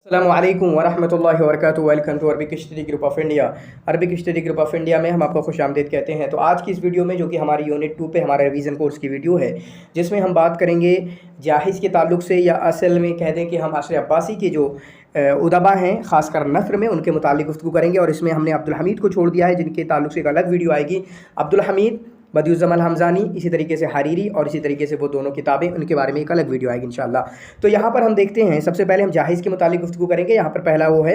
अस्सलामु अलैकुम वरहमतुल्लाहि वबरकातुहू। Welcome to Arabic study group of India. Arabic study group of India में हम आपको खुशामदीद कहते हैं। तो आज की इस वीडियो में, जो कि हमारी यूनिट 2 पे हमारा रिवीजन कोर्स की वीडियो है, जिसमें हम बात करेंगे जाहिज़ के ताल्लुक़ से, या असल में कह दें कि हम असर अब्बासी के जो उदबा हैं ख़ासकर नस्र में, उनके मुतालिक गुफ्तगू करेंगे। और इसमें हमने अब्दुल हमीद को छोड़ दिया है, जिनके ताल्लुक़ से एक अलग वीडियो आएगी। अब्दुल हमीद, बदियुज़्ज़मान हमज़ानी, इसी तरीके से हरीरी, और इसी तरीके से वो दोनों किताबें, उनके बारे में एक अलग वीडियो आएगी इंशाअल्लाह। तो यहाँ पर हम देखते हैं, सबसे पहले हम जाहिज़ के मुतालिक गुफ्तगू करेंगे। यहाँ पर पहला वो है,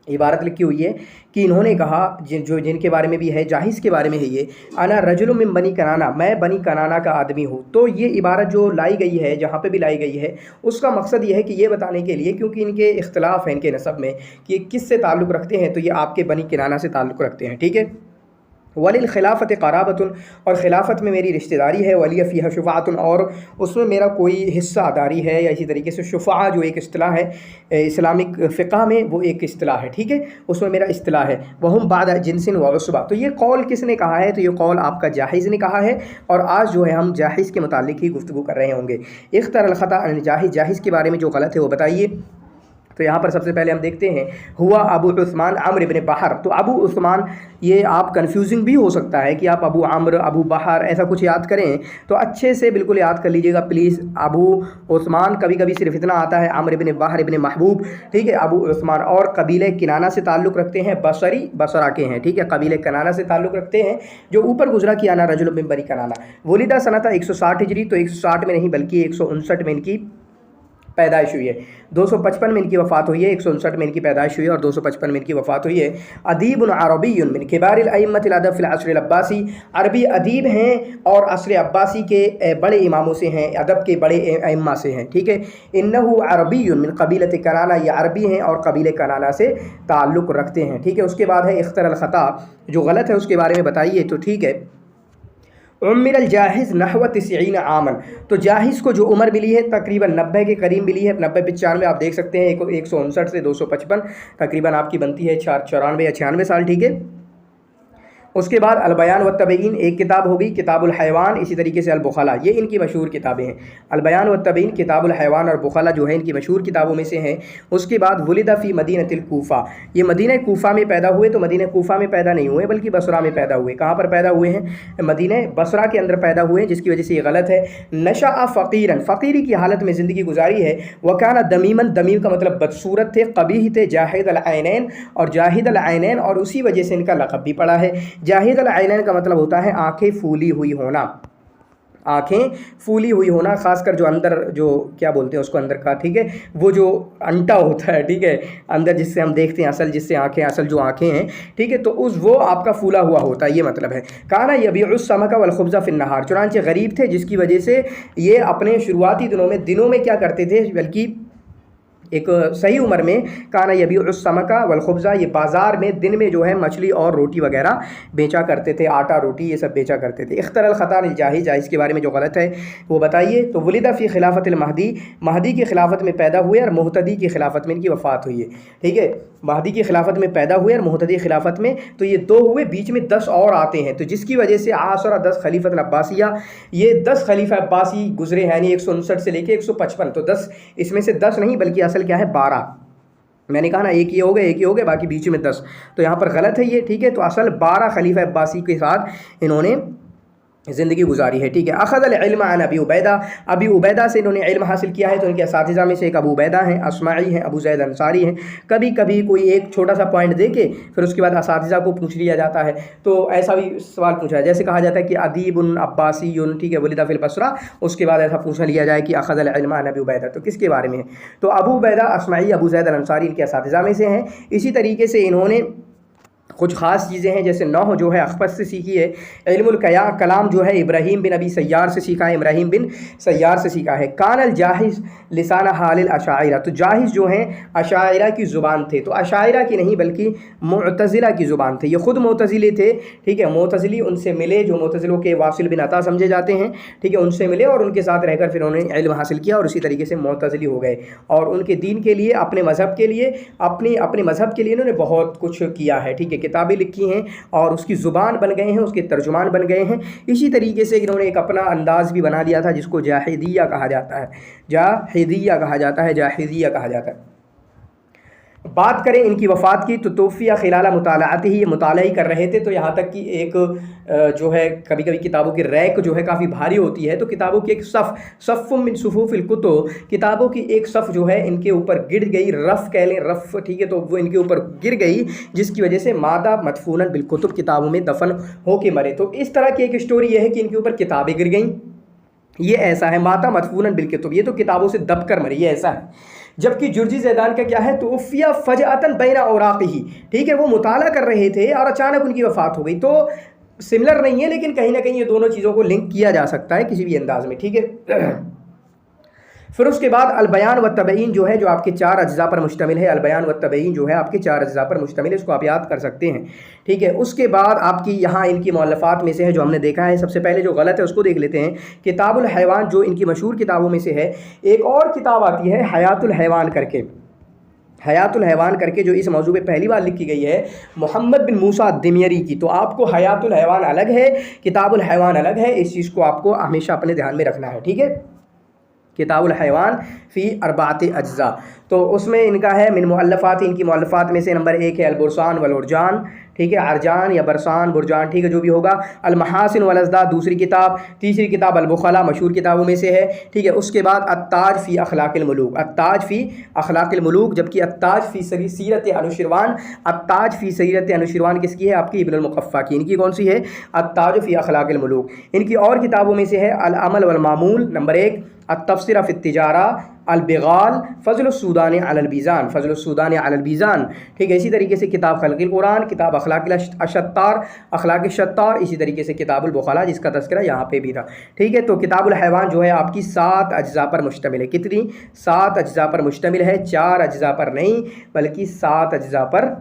इबारत लिखी हुई है कि इन्होंने कहा, जिनके बारे में भी है, जाहिज़ के बारे में है ये, अना रजुलुम मिन बनी कनाना, मैं बनी कनाना का आदमी हूँ। तो ये इबारत जो लाई गई है, जहाँ पे भी लाई गई है, उसका मकसद ये है कि ये बताने के लिए, क्योंकि इनके इख्तलाफ है इनके नसब में कि किस से ताल्लुक़ रखते हैं, तो ये आपके बनी कनाना से ताल्लुक़ रखते हैं, ठीक है। वलिल खिलाफत क़राबतुन, और खिलाफत में मेरी रिश्तेदारी है। वलिय फ़ीहा शुफ़ाअतुन, और उसमें मेरा कोई हिस्सादारी है, या इसी तरीके से शुफ़ा जो एक इस्तिलाह है इस्लामिक फ़िक़्ह में, वो एक इस्तिलाह है, ठीक है, उसमें मेरा इस्तिलाह है। वहुम बाद जिनसिन व उसबा। तो ये कौल किसने कहा है? तो ये कौल आपका जाहिज़ ने कहा है। और आज जो है हम जाहिज़ के मुतालिक ही गुफ्तगू कर रहे होंगे। इख्तरल ख़ता अन जाहिज़, जाहिज़ के बारे में जो गलत है वो बताइए। तो यहाँ पर सबसे पहले हम देखते हैं, हुआ अबू उस्मान अम्र इब्न बहर। तो अबू उस्मान, ये आप कंफ्यूजिंग भी हो सकता है कि आप अबू अम्र, अबू बहर ऐसा कुछ याद करें, तो अच्छे से बिल्कुल याद कर लीजिएगा प्लीज़। अबू उस्मान, कभी कभी सिर्फ इतना आता है, अम्र इब्न बहर इब्न महबूब, ठीक है। अबू उस्मान और कबीले किनाना से ताल्लुक़ रखते हैं, बसरा के हैं, ठीक है, कबीले किनाना से ताल्लुक़ रखते हैं, जो ऊपर गुजरा कि आना रजुल मिन बनी कनाना। वलीदा सनता 160 हिजरी, तो 160 में नहीं बल्कि 159 में इनकी पैदाइश हुई है। 255 में इनकी वफ़ात हुई है, 159 में इनकी पैदाइश हुई है और 255 में इनकी वफ़ात हुई है। अदीबुन अरबियुन मिन किबारिल अइम्मतिल अदब फिल अस्र अब्बासी, अरबी अदीब हैं और अस्र अब्बासी के बड़े इमामों से हैं, अदब के बड़े अइम्मा से हैं, ठीक है। इन्नहु अरबियुन मिन कबीलत कनाना, ये अरबी हैं और कबीले कनाना से ताल्लुक़ रखते हैं, ठीक है। उसके बाद है इख्तरल ख़ता, जो गलत है उसके बारे में बताइए। तो ठीक है, उम्मिरल जाहिज़ नहव 90 आमन। तो जाहिज़ को जो उम्र मिली है तकरीबन 90 के करीब मिली है। 90 95 आप देख सकते हैं, 159 से 255 तकरीबन आपकी बनती है 94 या 96 साल, ठीक है। उसके बाद अलबयान व तबयीन एक किताब होगी, किताबुल हैवान, इसी तरीके से अलबुखला, ये इनकी मशहूर किताबें हैं। अलबयान व तबयीन, किताबुल हैवान और बुखला जो है इनकी मशहूर किताबों में से हैं। उसके बाद वुलिदा फ़ी मदीनतिल कूफ़ा, ये मदीना कूफ़ा में पैदा हुए। तो मदीना कूफ़ा में पैदा नहीं हुए बल्कि बसरा में पैदा हुए। कहाँ पर पैदा हुए हैं? मदीना बसरा के अंदर पैदा हुए, जिसकी वजह से ये गलत है। नशा फ़कीरन, फ़कीरी की हालत में ज़िंदगी गुजारी है। वकाना दमीमन, दमीम का मतलब बदसूरत थे। कबीह थे, जाहिद अल ऐनैन, और जाहिद अल ऐनैन, और उसी वजह से इनका लक़ब भी पड़ा है। जाहिद अल ऐनैन का मतलब होता है आंखें फूली हुई होना, आंखें फूली हुई होना, खासकर जो अंदर, जो क्या बोलते हैं उसको अंदर का, ठीक है, वो जो अंटा होता है, ठीक है, अंदर जिससे हम देखते हैं असल, जिससे आंखें, असल जो आंखें हैं, ठीक है, तो उस वो आपका फूला हुआ होता है, ये मतलब है। काना यबीउस समका वल खुब्ज़ा फिन नहार, चुनांचे गरीब थे, जिसकी वजह से ये अपने शुरुआती दिनों में क्या करते थे, बल्कि एक सही उम्र में, काना यबीउस समका वल खुब्ज़ा, ये बाज़ार में दिन में जो है मछली और रोटी वगैरह बेचा करते थे, आटा रोटी ये सब बेचा करते थे। इख्तरल ख़ता जाहिज़, जाहिज़ के बारे में जो गलत है वो बताइए। तो वलिदा फ़ी खिलाफतिल महदी, महदी की खिलाफत में पैदा हुए और मुहतदी की खिलाफत में इनकी वफ़ात हुई है, ठीक है। महदी की खिलाफत में पैदा हुए और मुहतदी खिलाफत में, तो ये 2 हुए, बीच में 10 और आते हैं, तो जिसकी वजह से आसरा 10 खलीफत अब्बासिया, ये 10 खलीफा अब्बासी गुजरे हैं, यानी 159 से लेके 155। तो 10, इसमें से 10 नहीं बल्कि असल क्या है 12, मैंने कहा ना एक ही हो गए, बाकी बीच में 10, तो यहाँ पर गलत है ये, ठीक है। तो असल 12 खलीफा अब्बासी के साथ इन्होंने ज़िंदगी गुजारी है, ठीक है। अख़ज़ल इल्म अन अबी उबैदा, अबी उबैदा से इन्होंने इल्म हासिल किया है। तो इनके असातिज़ा में से एक अबू उबैदा हैं, अस्माई हैं, अबू ज़ैद अंसारी हैं। कभी कभी कोई एक छोटा सा पॉइंट दे के फिर उसके बाद असातिज़ा को पूछ लिया जाता है, तो ऐसा भी सवाल पूछा है, जैसे कहा जाता है कि अदीबुन अब्बासीयुन, ठीक है, वलिदा फिल बसरा, उसके बाद ऐसा पूछ लिया जाए कि अख़ज़ल इल्म अन अबी उबैदा, तो किसके बारे में है? तो अबू उबैदा अस्माई, अबू ज़ैद अंसारी इनके असातिज़ा में से हैं। इसी तरीके से इन्होंने कुछ ख़ास चीज़ें हैं, जैसे नहव जो है अख़फ़स से सीखी है, इल्मुल कलाम जो है इब्राहीम बिन अबी सय्यार से सीखा है, इब्राहीम बिन सय्यार से सीखा है। कानल जाहिज़ लिसाना हालिल अशाइरा, तो जाहिज़ जो हैं अशाइरा की ज़ुबान थे, तो अशाइरा की नहीं बल्कि मुअतज़िला की ज़ुबान थे। ये ख़ुद मुअतज़िली थे, ठीक है, मुअतज़िली उनसे मिले, जो मुअतज़िलों के वासिल बिन अता समझे जाते हैं, ठीक है, उनसे मिले और उनके साथ रहकर फिर उन्होंने इल्म हासिल किया और उसी तरीके से मुअतज़िली हो गए। और उनके दीन के लिए, अपने मज़हब के लिए, अपने मज़हब के लिए इन्होंने बहुत कुछ किया है, ठीक है, किताबें लिखी हैं और उसकी ज़ुबान बन गए हैं, उसके तर्जुमान बन गए हैं। इसी तरीके से इन्होंने एक अपना अंदाज़ भी बना लिया था, जिसको जाहिदिया कहा जाता है, जाहिदिया कहा जाता है। بات کریں ان کی وفات کی تو توفیہ خلال مطالعاتی ہی، مطالعہ ہی کر رہے تھے، تو یہاں تک کہ ایک جو ہے کبھی کبھی کتابوں کی ریک جو ہے کافی بھاری ہوتی ہے، تو کتابوں کی ایک صف من صفوف الکتب، کتابوں کی ایک صف جو ہے ان کے اوپر گر گئی، رف کہہ لیں، رف، ٹھیک ہے، تو وہ ان کے اوپر گر گئی، جس کی وجہ سے مادہ مدفونا بالکتب، کتابوں میں دفن ہو کے مرے۔ تو اس طرح کی ایک اسٹوری یہ ہے کہ ان کے اوپر کتابیں گر گئیں، یہ ایسا ہے، ماتا مدفونا بالکتب، یہ تو کتابوں سے دب کر مری، یہ ایسا ہے۔ جبکہ جرجی زیدان کا کیا ہے، توفیہ فجأتاً بین اوراقہ، ٹھیک ہے، وہ مطالعہ کر رہے تھے اور اچانک ان کی وفات ہو گئی۔ تو سملر نہیں ہے، لیکن کہیں نہ کہیں یہ دونوں چیزوں کو لنک کیا جا سکتا ہے کسی بھی انداز میں، ٹھیک ہے۔ پھر اس کے بعد البیان و تبیین جو ہے، جو آپ کے 4 اجزاء پر مشتمل ہے، البیان و تبیین جو ہے آپ کے 4 اجزاء پر مشتمل ہے، اس کو آپ یاد کر سکتے ہیں، ٹھیک ہے۔ اس کے بعد آپ کی یہاں ان کی مؤلفات میں سے ہے جو ہم نے دیکھا ہے، سب سے پہلے جو غلط ہے اس کو دیکھ لیتے ہیں، کتاب الحیوان جو ان کی مشہور کتابوں میں سے ہے۔ ایک اور کتاب آتی ہے حیات الحیوان کر کے، حیات الحیوان کر کے، جو اس موضوع پہ پہلی بار لکھی گئی ہے محمد بن موسیٰ الدمیری کی۔ تو آپ کو حیات الحیوان الگ ہے، کتاب الحیوان الگ ہے، اس چیز کو آپ کو ہمیشہ اپنے دھیان میں رکھنا ہے، ٹھیک ہے۔ کتاب الحیوان فی 4 اجزاء، تو اس میں ان کا ہے من مؤلفات، ان کی مؤلفات میں سے نمبر 1 ہے البرسان والارجان، ٹھیک ہے، ارجان یا برسان برجان، ٹھیک ہے، جو بھی ہوگا۔ المحاسن والازداد دوسری کتاب، تیسری کتاب البخلا مشہور کتابوں میں سے ہے، ٹھیک ہے۔ اس کے بعد التاج فی اخلاق الملوک، التاج فی اخلاق الملوک، جبکہ التاج فی سیرت انوشیروان، التاج فی سیرت انوشیروان کس کی ہے، آپ کی ابن المقفع کی، ان کی کون سی ہے، التاج فی اخلاق الملوک۔ ان کی اور کتابوں میں سے ہے العمل والمعمول نمبر 1، التبصرہ فی التجارہ، البغال، فضل السودان علی البیزان، فضل السودان علی البیزان، ٹھیک ہے۔ اسی طریقے سے کتاب خلق القرآن، کتاب اخلاق الشطار، اخلاق الشطار، اسی طریقے سے کتاب البخلا جس کا تذکرہ یہاں پہ بھی تھا، ٹھیک ہے۔ تو کتاب الحیوان جو ہے آپ کی 7 اجزاء پر مشتمل ہے، کتنی، 7 اجزاء پر مشتمل ہے، 4 اجزاء پر نہیں بلکہ 7 اجزاء پر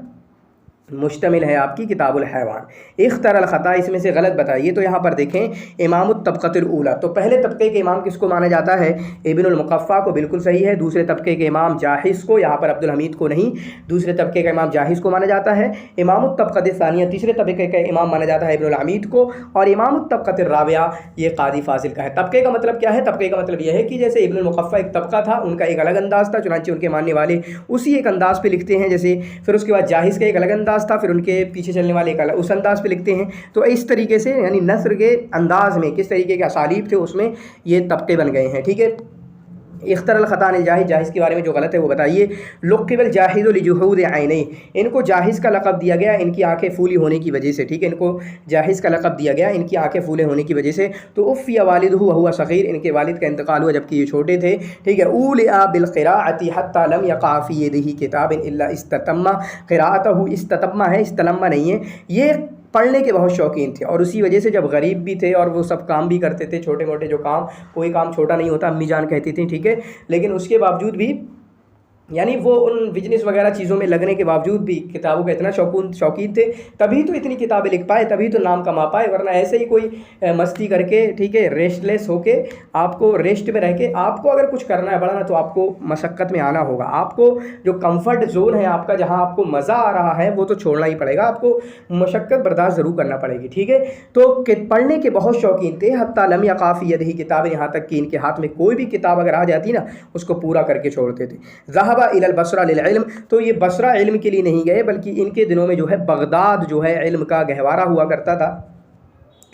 مشتمل ہے آپ کی کتاب الحیوان۔ اختر الخطا اس میں سے غلط بتائیے، تو یہاں پر دیکھیں امام الطبقۃ الاولیٰ، تو پہلے طبقے کے امام کس کو مانا جاتا ہے، ابن المقفع کو، بالکل صحیح ہے۔ دوسرے طبقے کے امام جاحظ کو، یہاں پر عبدالحمید کو نہیں، دوسرے طبقے کا امام جاحظ کو مانا جاتا ہے۔ امام الطبقۃ الثانیہ تیسرے طبقے کا امام مانا جاتا ہے ابن الحمید کو، اور امام الطبقۃ الرابعہ یہ قاضی فاضل کا ہے۔ طبقے کا مطلب کیا ہے، طبقے کا مطلب یہ ہے کہ جیسے ابن المقفع ایک طبقہ تھا، ان کا ایک الگ انداز تھا، چنانچہ ان کے ماننے والے اسی ایک انداز پہ لکھتے ہیں جیسے، پھر اس کے بعد جاحظ کا ایک الگ انداز تھا، پھر ان کے پیچھے چلنے والے اس انداز پہ لکھتے ہیں۔ تو اس طریقے سے یعنی نثر کے انداز میں کس طریقے کے اسالیب تھے، اس میں یہ طبقے بن گئے ہیں، ٹھیک ہے۔ اختر الخطا الجاحظ، جاحظ کے بارے میں جو غلط ہے وہ بتائیے۔ لقب الجاحظ لجحود عینیہ، ان کو جاحظ کا لقب دیا گیا ان کی آنکھیں پھولی ہونے کی وجہ سے، ٹھیک ہے، ان کو جاحظ کا لقب دیا گیا ان کی آنکھیں پھولے ہونے کی وجہ سے۔ تو عفی والدہ وہو صغیر، ان کے والد کا انتقال ہوا جبکہ یہ چھوٹے تھے، ٹھیک ہے۔ اولئ بالقراءۃ حتی لم یقع فی یدہ کتاب الا استتم، قراءتہ استتم ہے، استلم نہیں ہے۔ یہ پڑھنے کے بہت شوقین تھے، اور اسی وجہ سے جب غریب بھی تھے اور وہ سب کام بھی کرتے تھے، چھوٹے موٹے جو کام، کوئی کام چھوٹا نہیں ہوتا، امی جان کہتی تھیں، ٹھیک ہے، لیکن اس کے باوجود بھی یعنی وہ ان بزنس وغیرہ چیزوں میں لگنے کے باوجود بھی کتابوں کا اتنا شوقین تھے، تبھی تو اتنی کتابیں لکھ پائے، تبھی تو نام کما پائے، ورنہ ایسے ہی کوئی مستی کر کے، ٹھیک ہے، ریسٹ لیس ہو کے، آپ کو ریسٹ میں رہ کے، آپ کو اگر کچھ کرنا ہے بڑھنا، تو آپ کو مشقت میں آنا ہوگا، آپ کو جو کمفرٹ زون ہے آپ کا، جہاں آپ کو مزہ آ رہا ہے، وہ تو چھوڑنا ہی پڑے گا، آپ کو مشقت برداشت ضرور کرنا پڑے گی، ٹھیک ہے۔ تو پڑھنے کے بہت شوقین تھے، حتی لم یقع فی یدہ کتاب، یہاں تک کہ ان کے ہاتھ میں کوئی بھی کتاب اگر آ جاتی نا، اس کو پورا کر کے چھوڑتے تھے۔ ذهب الى البصرہ للعلم، تو یہ بصرہ علم کے لیے نہیں گئے، بلکہ ان کے دنوں میں جو ہے بغداد جو ہے علم کا گہوارہ ہوا کرتا تھا،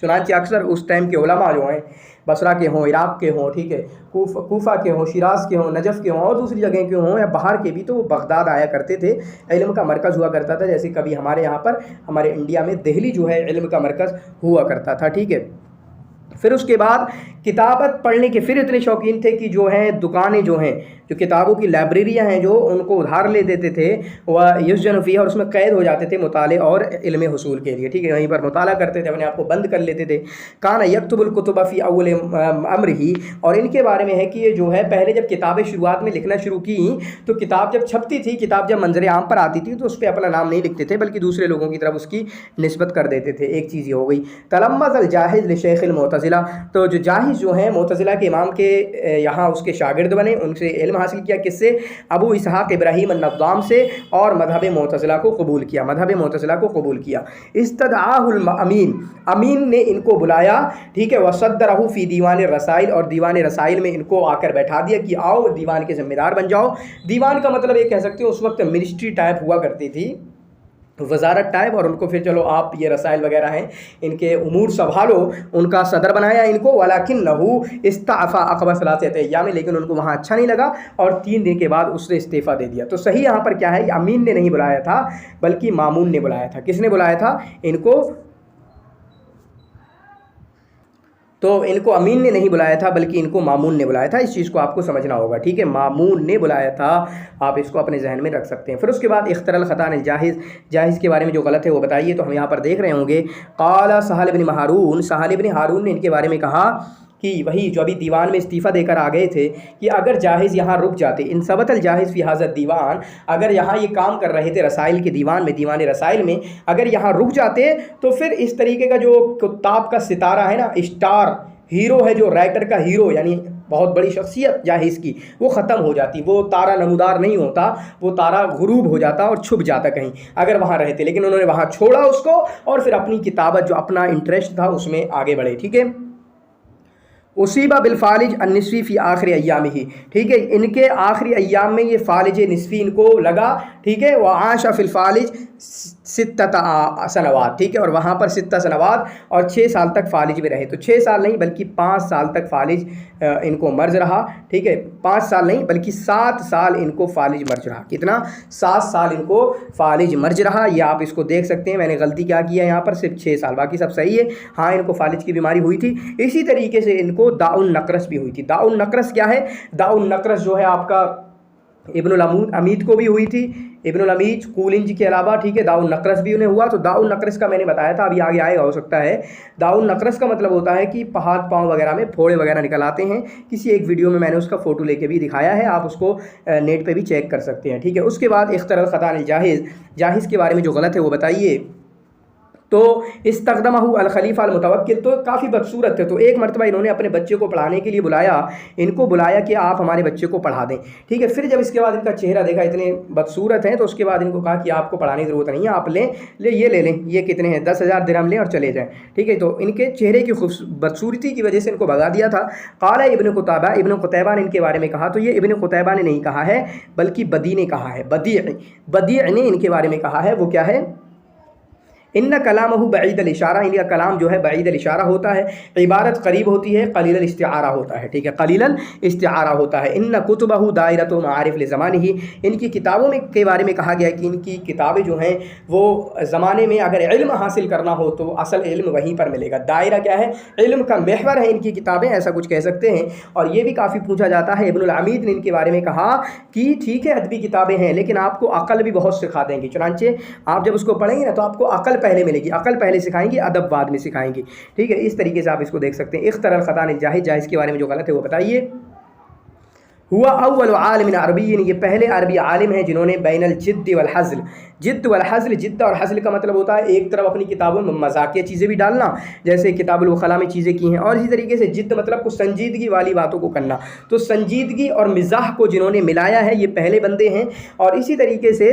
چنانچہ اکثر اس ٹائم کے علماء جو ہیں، بصرہ کے ہوں، عراق کے ہوں، ٹھیک ہے، کوفہ کے ہوں، شیراز کے ہوں، نجف کے ہوں، اور دوسری جگہ کے ہوں یا باہر کے بھی، تو وہ بغداد آیا کرتے تھے، علم کا مرکز ہوا کرتا تھا، جیسے کبھی ہمارے یہاں پر ہمارے انڈیا میں دہلی جو ہے علم کا مرکز ہوا کرتا تھا، ٹھیک ہے۔ پھر اس کے بعد کتابت پڑھنے کے پھر اتنے شوقین تھے کہ جو ہیں دکانیں جو ہیں، جو کتابوں کی لائبریریاں ہیں، جو ان کو ادھار لے دیتے تھے، وہ یسجن فیہا، اور اس میں قید ہو جاتے تھے مطالعے اور علم حصول کے لیے، ٹھیک ہے، وہیں پر مطالعہ کرتے تھے، اپنے آپ کو بند کر لیتے تھے۔ کان یکتب الکتب فی اول امرہ، اور ان کے بارے میں ہے کہ یہ جو ہے پہلے جب کتابیں شروعات میں لکھنا شروع کی، تو کتاب جب چھپتی تھی، کتاب جب منظر عام پر آتی تھی، تو اس پہ اپنا نام نہیں لکھتے تھے، بلکہ دوسرے لوگوں کی طرف اس کی نسبت کر دیتے تھے، ایک چیز یہ ہو گئی۔ تلمذ الجاحظ لشیخ المعتزلہ، मुअतज़िला, तो जो जाहिज़ जो हैं मुअतज़िला के इमाम के यहाँ उसके शागिर्द बने, उनसे इल्म हासिल किया, किससे? अबू इसहाक़ इब्राहीम अन्नज़्ज़ाम से, और मज़हब मुअतज़िला को कबूल किया, मज़हब मुअतज़िला को कबूल किया। इस्तदआहुल अमीन, अमीन ने इनको बुलाया, ठीक है, वसद्दरहु फ़ी दीवान रसाइल, और दीवान रसाइल में इनको आकर बैठा दिया कि आओ दीवान के ज़िम्मेदार बन जाओ। दीवान का मतलब ये कह सकते हो उस वक्त मिनिस्ट्री टाइप हुआ करती थी, वजारत टाइप, और उनको फिर चलो आप ये रसाइल वगैरह हैं इनके उमूर संभालो, उनका सदर बनाया इनको। वलाकिन्नहु इस्तअफ़ा अक़बा सलासति अय्याम, लेकिन उनको वहाँ अच्छा नहीं लगा और 3 दिन के बाद उसने इस्तीफ़ा दे दिया। तो सही यहाँ पर क्या है, अमीन ने नहीं बुलाया था बल्कि मामून ने बुलाया था। किसने बुलाया था इनको? तो इनको अमीन ने नहीं बुलाया था बल्कि इनको मामून ने बुलाया था। इस चीज़ को आपको समझना होगा, ठीक है, मामून ने बुलाया था, आप इसको अपने जहन में रख सकते हैं। फिर उसके बाद इख्तरल ख़तान जाहिज़, जाहिज़ के बारे में जो गलत है वो बताइए। तो हम यहाँ पर देख रहे होंगे, क़ाला सहल इब्न हारून, सहल इब्न हारून ने इनके बारे में कहा कि वही जो अभी दीवान में इस्तीफ़ा देकर आ गए थे कि अगर जाहिज़ यहाँ रुक जाते, इन सबतल जाहिज़ फ़ी हाज़ा दीवान, अगर यहाँ ये काम कर रहे थे रसाइल के दीवान में, दीवान रसाइल में अगर यहाँ रुक जाते तो फिर इस तरीके का जो कुत्ताब का सितारा है ना, स्टार हीरो है, जो राइटर का हीरो यानी बहुत बड़ी शख्सियत जाहिज़ की, वो ख़त्म हो जाती, वो तारा नमूदार नहीं होता, वो तारा गुरूब हो जाता और छुप जाता कहीं अगर वहाँ रहते। लेकिन उन्होंने वहाँ छोड़ा उसको और फिर अपनी किताबत जो अपना इंटरेस्ट था उसमें आगे बढ़े, ठीक है। उसीबा बिलफ़ालिज अन्निस्वी फ़ी आखिरी अय्याम ही, ठीक है, इनके आखिरी अय्याम में ये फ़ालिज निस्फ़ी इनको लगा, ठीक है। व आशा फ़िल फ़ालिज सित्ता सनवात, ठीक है, और वहाँ पर सित्ता सनवात और 6 साल तक फ़ालिज में रहे। तो 6 साल नहीं बल्कि 5 साल तक फ़ालिज इनको मर्ज रहा, ठीक है, 5 साल नहीं बल्कि 7 साल इनको फ़ालिज मर्ज रहा। कितना? 7 साल इनको फ़ालिज मर्ज रहा। ये आप इसको देख सकते हैं, मैंने गलती क्या किया यहाँ पर, सिर्फ 6 साल, बाकी सब सही है। हाँ, इनको फ़ालिज की बीमारी हुई थी। इसी तरीके से इनको दाउन नकरस भी हुई थी। दाउन नकरस क्या है? दाउन नकरस जो है आपका इब्नुल अमीद को भी हुई थी, इब्नुल अमीद कूलिंज के अलावा, ठीक है, दाउन नकरस भी उन्हें हुआ। तो दाउन नकरस का मैंने बताया था, अभी आगे आएगा हो सकता है। दाउन नकरस का मतलब होता है कि हाथ पाँव वगैरह में फोड़े वगैरह निकल आते हैं। किसी एक वीडियो में मैंने उसका फ़ोटो लेके भी दिखाया है, आप उसको नेट पे भी चेक कर सकते हैं, ठीक है। उसके बाद इख्तरल ख़तान जाहिज़, जाहिज़ के बारे में जो गलत है वो बताइए। तो इस्तक़दमहु अल खलीफ़ा अल मुतवक्किल, तो काफ़ी बदसूरत है। तो एक मरतबा इन्होंने अपने बच्चे को पढ़ाने के लिए बुलाया, इनको बुलाया कि आप हमारे बच्चे को पढ़ा दें, ठीक है। फिर जब इसके बाद इनका चेहरा देखा इतने बदसूरत हैं, तो उसके बाद इनको कहा कि आपको पढ़ाने की ज़रूरत नहीं है, आप ये ले लें, ये कितने हैं, 10,000 दिरहम लें और चले जाएँ, ठीक है। तो इनके चेहरे की बदसूरती की वजह से इनको भगा दिया था। क़ाला इब्न क़ुतैबा, इब्न क़ुतैबा ने इनके बारे में कहा, तो ये इब्न क़ुतैबा ने नहीं कहा है बल्कि बदी ने कहा है, बदी ने इनके बारे में कहा है। वो क्या है? इन्ना कलामहु बईद अल इशारा, इनका कलाम जो है बईद अल इशारा होता है, इबारत करीब होती है, कलील अल इस्तिआरा होता है, ठीक है, कलील अल इस्तिआरा होता है। इन्ना कुतुबहु दायरत व मारिफ लिज़मानिही, इनकी किताबों में के बारे में कहा गया है कि इनकी किताबें जो हैं वो ज़माने में अगर इल्म हासिल करना हो तो असल इल्म वहीं पर मिलेगा। दायरा क्या है? इल्म का महवर है इनकी किताबें, ऐसा कुछ कह सकते हैं। और ये भी काफ़ी पूछा जाता है, इब्नुल अमीद ने इनके बारे में कहा कि ठीक है अदबी किताबें हैं लेकिन आपको अक़ल भी बहुत सिखा देंगी, चुनांचे आप जब उसको पढ़ेंगे ना तो आपको अक़ल पहले मिलेगी, अकल पहले सिखाएंगी, अदब बाद में सिखाएंगी, ठीक है। इस तरीके से आप इसको देख सकते हैं। इख्तरल ख़तान जाहिज़, जाहिज़ के बारे में जो गलत है वो बताइए। हुआ अव्वल आलिम अरबीन, ये पहले अरबी आलिम हैं जिन्होंने बैनल जिद्द वल हज़ल, जिद्द वल हज़ल, जिद्द और हज़ल का मतलब होता है एक तरफ अपनी किताबों में मजाकिया चीज़ें भी डालना, जैसे किताबुल वखला में चीज़ें की हैं, और इसी तरीके से जिद्द मतलब कुछ संजीदगी वाली बातों को करना। तो संजीदगी और मिजाह को जिन्होंने मिलाया है ये पहले बंदे हैं। और इसी तरीके से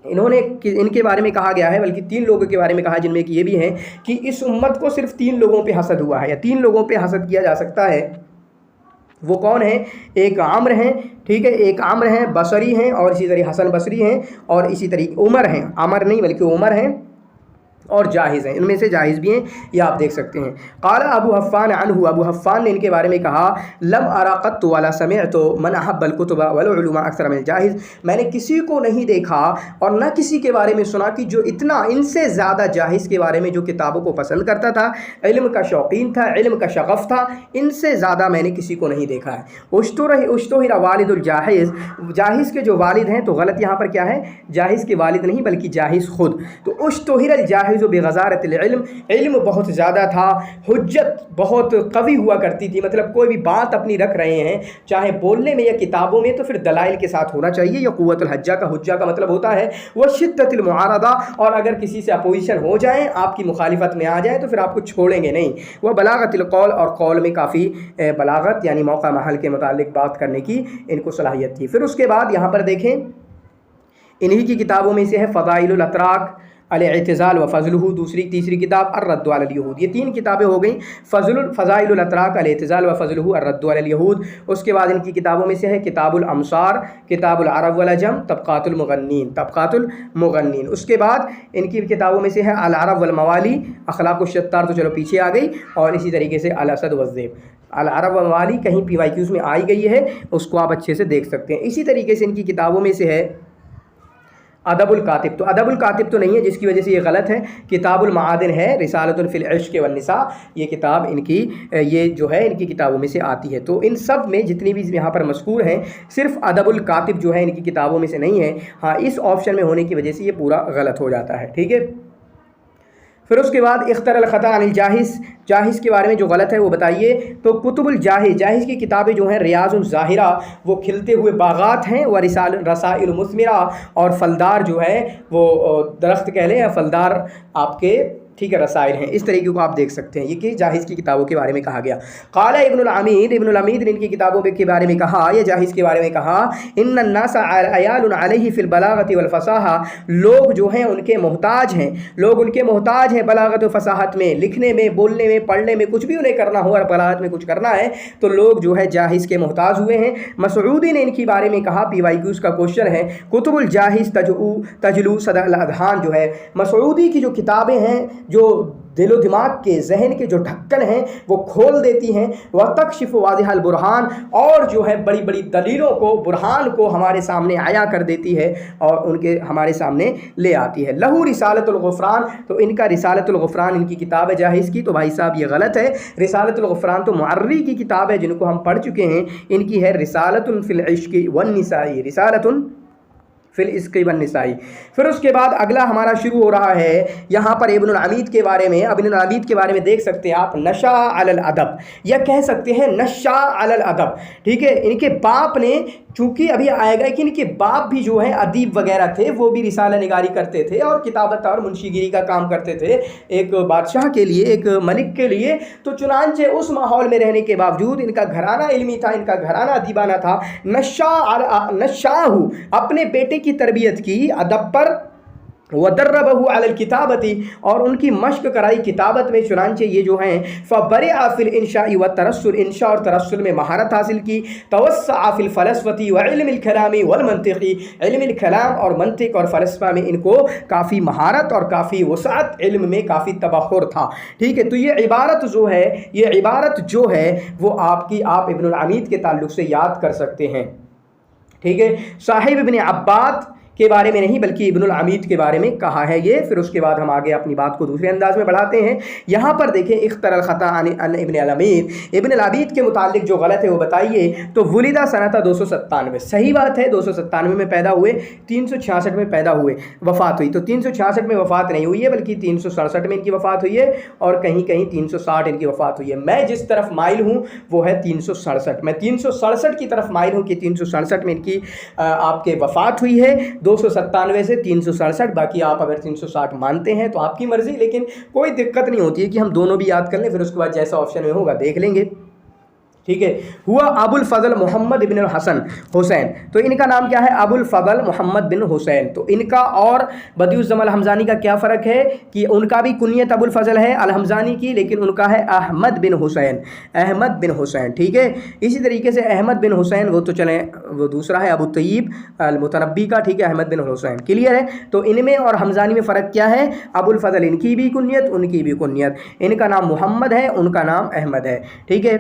इन्होंने इनके बारे में कहा गया है, बल्कि 3 लोगों के बारे में कहा जिनमें कि ये भी हैं कि इस उम्मत को सिर्फ 3 लोगों पे हसद हुआ है, या 3 लोगों पे हसद किया जा सकता है। वो कौन है? एक आम्र हैं, ठीक है, एक आम्र हैं, बसरी हैं, और इसी तरीके हसन बसरी हैं, और इसी तरीके उमर हैं, आमर नहीं बल्कि उमर हैं, और जाहिज़ हैं, इनमें से जाहिज़ भी हैं, ये आप देख सकते हैं। क़ाला अबू हफ़्फ़ान अन्हु, अबू हफ़्फ़ान ने इनके बारे में कहा, लम अरा क़त्तु वला समिअतु मन अहब्बल कुतुबा वल उलूमा अक्सर मिन जाहिज़, मैंने किसी को नहीं देखा और न किसी के बारे में सुना कि जो इतना इनसे ज़्यादा जाहिज़ के बारे में जो किताबों को पसंद करता था, इल्म का शौकीन था, इल्म का शगफ़ था, इनसे ज़्यादा मैंने किसी को नहीं देखा है। उश्तुहिरा वालिदुल जाहिज़, जाहिज़ के जो वालिद हैं, तो गलत यहाँ पर क्या है? जाहिज़ के वालिद नहीं बल्कि जाहिज़ खुद। तो उश्तुहिरल जाहिज़ यंतहिज़ु बिग़ज़ारतिल इल्म, इल्म बहुत ज़्यादा था, हुज्जत बहुत कवी हुआ करती थी, मतलब कोई भी बात अपनी रख रहे हैं चाहे बोलने में या किताबों में तो फिर दलाइल के साथ होना चाहिए। या क़ुव्वतुल हुज्जा का मतलब होता है वह शिद्दतुल मुआरदा, और अगर किसी से अपोजिशन हो जाए, आपकी मुखालिफत में आ जाए तो फिर आपको छोड़ेंगे नहीं। वह बलागतुल क़ौल, और कौल में काफ़ी बलागत यानी मौका महल के मुतालिक बात करने की इनको सलाहियत थी। फिर उसके बाद यहाँ पर देखें इन्हीं की किताबों में से है फ़ज़ाइलुल अतराक अल-इ'तिज़ाल व फ़ज़्लुहु, तीसरी किताब अर्रद्दु अलल यहूद। ये 3 किताबें हो गई, फ़ज़ाइलुल अतराक अल-इ'तिज़ाल व फ़ज़्लुहु अर्रद्दु अलल यहूद। उसके बाद इनकी किताबों में से है किताबुल अमसार, किताबुल अरब वल अजम, तबक़ातुल मुग़न्नीन। उसके बाद इनकी किताबों में से है अल अरब वल मवाली, अख़लाक़ुश शत्तार तो चलो पीछे आ गई, और इसी तरीके से अल असद वज़्ज़ेब। अल अरब वल मवाली कहीं PYQs में आई गई है, उसको आप अच्छे से देख सकते हैं। इसी तरीके से इनकी किताबों में से है अदबुल कातिब, तो अदबुल कातिब तो नहीं है जिसकी वजह से ये गलत है, किताबुल मादिन है, रिसालतुन फिल इश्क़ वन निसा, ये किताब इनकी ये जो है इनकी किताबों में से आती है। तो इन सब में जितनी भी यहाँ पर मज़कूर हैं, सिर्फ अदबुल कातिब जो है इनकी किताबों में से नहीं है। हाँ, इस ऑप्शन में होने की वजह से ये पूरा गलत हो जाता है, ठीक है। फिर उसके बाद इख्तरल ख़ता अनिल जाहिज़, जाहिज़ के बारे में जो गलत है वो बताइए। तो कुतुबुल जाहिज़, जाहिज़ की किताबें जो हैं रियाज़ुल ज़ाहिरा, वो खिलते हुए बागात हैं, व रसाइल मुस्मिरा, और फलदार जो है वो दरख्त कह लें या फलदार आपके, ठीक है, रसाइल हैं। इस तरीके को आप देख सकते हैं, ये कि जाहिज़ की किताबों के बारे में कहा गया। क़ाला इब्नुल अमीद ने इनकी किताबों के बारे में कहा, या जाहिज़ के बारे में कहा, इन्नन नास अयालुन अलैहि फिल बलागति वल फसाहा, लोग जो हैं उनके मोहताज हैं, लोग उनके मोहताज हैं बलागत व फसाहत में, लिखने में, बोलने में, पढ़ने में, कुछ भी उन्हें करना हो और बलागत में कुछ करना है तो लोग जो है जाहिज़ के मोहताज हुए हैं। मसऊदी ने इनके बारे में कहा, PYQs का क्वेश्चन है, कुतुबुल जाहिज़ तजलू सदल अदहान, जो है मसऊदी की जो किताबें हैं जो दिलो दिमाग के, जहन के जो ढक्कन हैं वो खोल देती हैं, वह तकशिफ़ वादिहल बुरहान, और जो है बड़ी बड़ी दलीलों को, बुरहान को हमारे सामने आया कर देती है और उनके हमारे सामने ले आती है। लहू रिसालतुल गुफ़रान, तो इनका रिसालतुल गुफ़रान इनकी किताब है जाहिज़ की, तो भाई साहब ये गलत है। रिसालतुल गुफ़रान तो मुअर्री की किताब है जिनको हम पढ़ चुके हैं, इनकी है रिसालतुन फिल इश्क़ वन निसाई, रिसालतुन फिल इश्क़ वन निसाई। फिर उसके बाद अगला हमारा शुरू हो रहा है यहाँ पर इब्नुल अमीद के बारे में। अब इब्नुल अमीद के बारे में देख सकते हैं आप, नशा अलल अदब, या कह सकते हैं नशा अलल अदब, ठीक है। इनके बाप ने, चूँकि अभी आएगा कि इनके बाप भी जो है अदीब वगैरह थे, वो भी रिसाला निगारी करते थे और किताबत और मुंशीगिरी का काम करते थे एक बादशाह के लिए, एक मलिक के लिए। तो चुनांचे उस माहौल में रहने के बावजूद इनका घराना इल्मी था, इनका घराना अदीबाना था। नशाहु, अपने बेटे की तरबियत की अदब पर, वदर्रबहु अलल किताबती, और उनकी मश्क कराई किताबत में। चुनांचे ये जो हैं फ़बरिअ फिल इंशाई व तरस्सुल, इंशा और तरस्सुल में महारत हासिल की। तवस्सअ फिल फ़लसफ़ती व इल्मिल कलामी वल मंतिक़ी, इल्मिल कलाम और मंतिक और फ़लसफ़ा में इनको काफ़ी महारत और काफ़ी वसाअत, इल्म में काफ़ी तबहुर था, ठीक है। तो ये इबारत जो है, ये इबारत जो है वो आपकी, आप इब्नुल अमीद के ताल्लुक़ से याद कर सकते हैं, ठीक है। साहिब इब्न अब्बाद के बारे में नहीं बल्कि इब्नुल अमीद के बारे में कहा है ये। फिर उसके बाद हम आगे अपनी बात को दूसरे अंदाज में बढ़ाते हैं। यहाँ पर देखें, इख्तरल ख़ता अन इब्न अमीद, इब्न अमीद के मुतालिक जो गलत है वो बताइए। तो वुलिदा सनता 297, सही बात है, 297 में पैदा हुए, 366 में पैदा हुए, वफ़ात हुई। तो 366 में वफ़ात नहीं हुई है बल्कि 367 में इनकी वफ़ात हुई है, और कहीं कहीं 360 इनकी वफ़ात हुई है। मैं जिस तरफ माइल हूँ वो है 367, मैं 367 की तरफ माइल हूँ कि 367 में इनकी आपके वफ़ात हुई है। 297 से 367, बाकी आप अगर 360 मानते हैं तो आपकी मर्ज़ी, लेकिन कोई दिक्कत नहीं होती है कि हम दोनों भी याद कर लें, फिर उसके बाद जैसा ऑप्शन में होगा देख लेंगे, ठीक है। हुआ अबुल फ़ज़ल मोहम्मद बिन हसन हुसैन, तो इनका नाम क्या है, अबुल फ़ज़ल मोहम्मद बिन हुसैन। तो इनका और बदियुज़्ज़मान हमज़ानी का क्या फ़र्क है कि उनका भी कुनियत अबुल फ़ज़ल है अल हमज़ानी की, लेकिन उनका है अहमद बिन हुसैन, अहमद बिन हुसैन, ठीक है। इसी तरीके से अहमद बिन हुसैन वो तो चलें, वो दूसरा है अबू तय्यब अल मुतनब्बी का, ठीक है। अहमद बिन हुसैन क्लियर है। तो इनमें और हमज़ानी में फ़र्क क्या है, अबुल फ़ज़ल इनकी भी कुनियत, उनकी भी कुनियत, इनका नाम मोहम्मद है, उनका नाम अहमद है, ठीक है।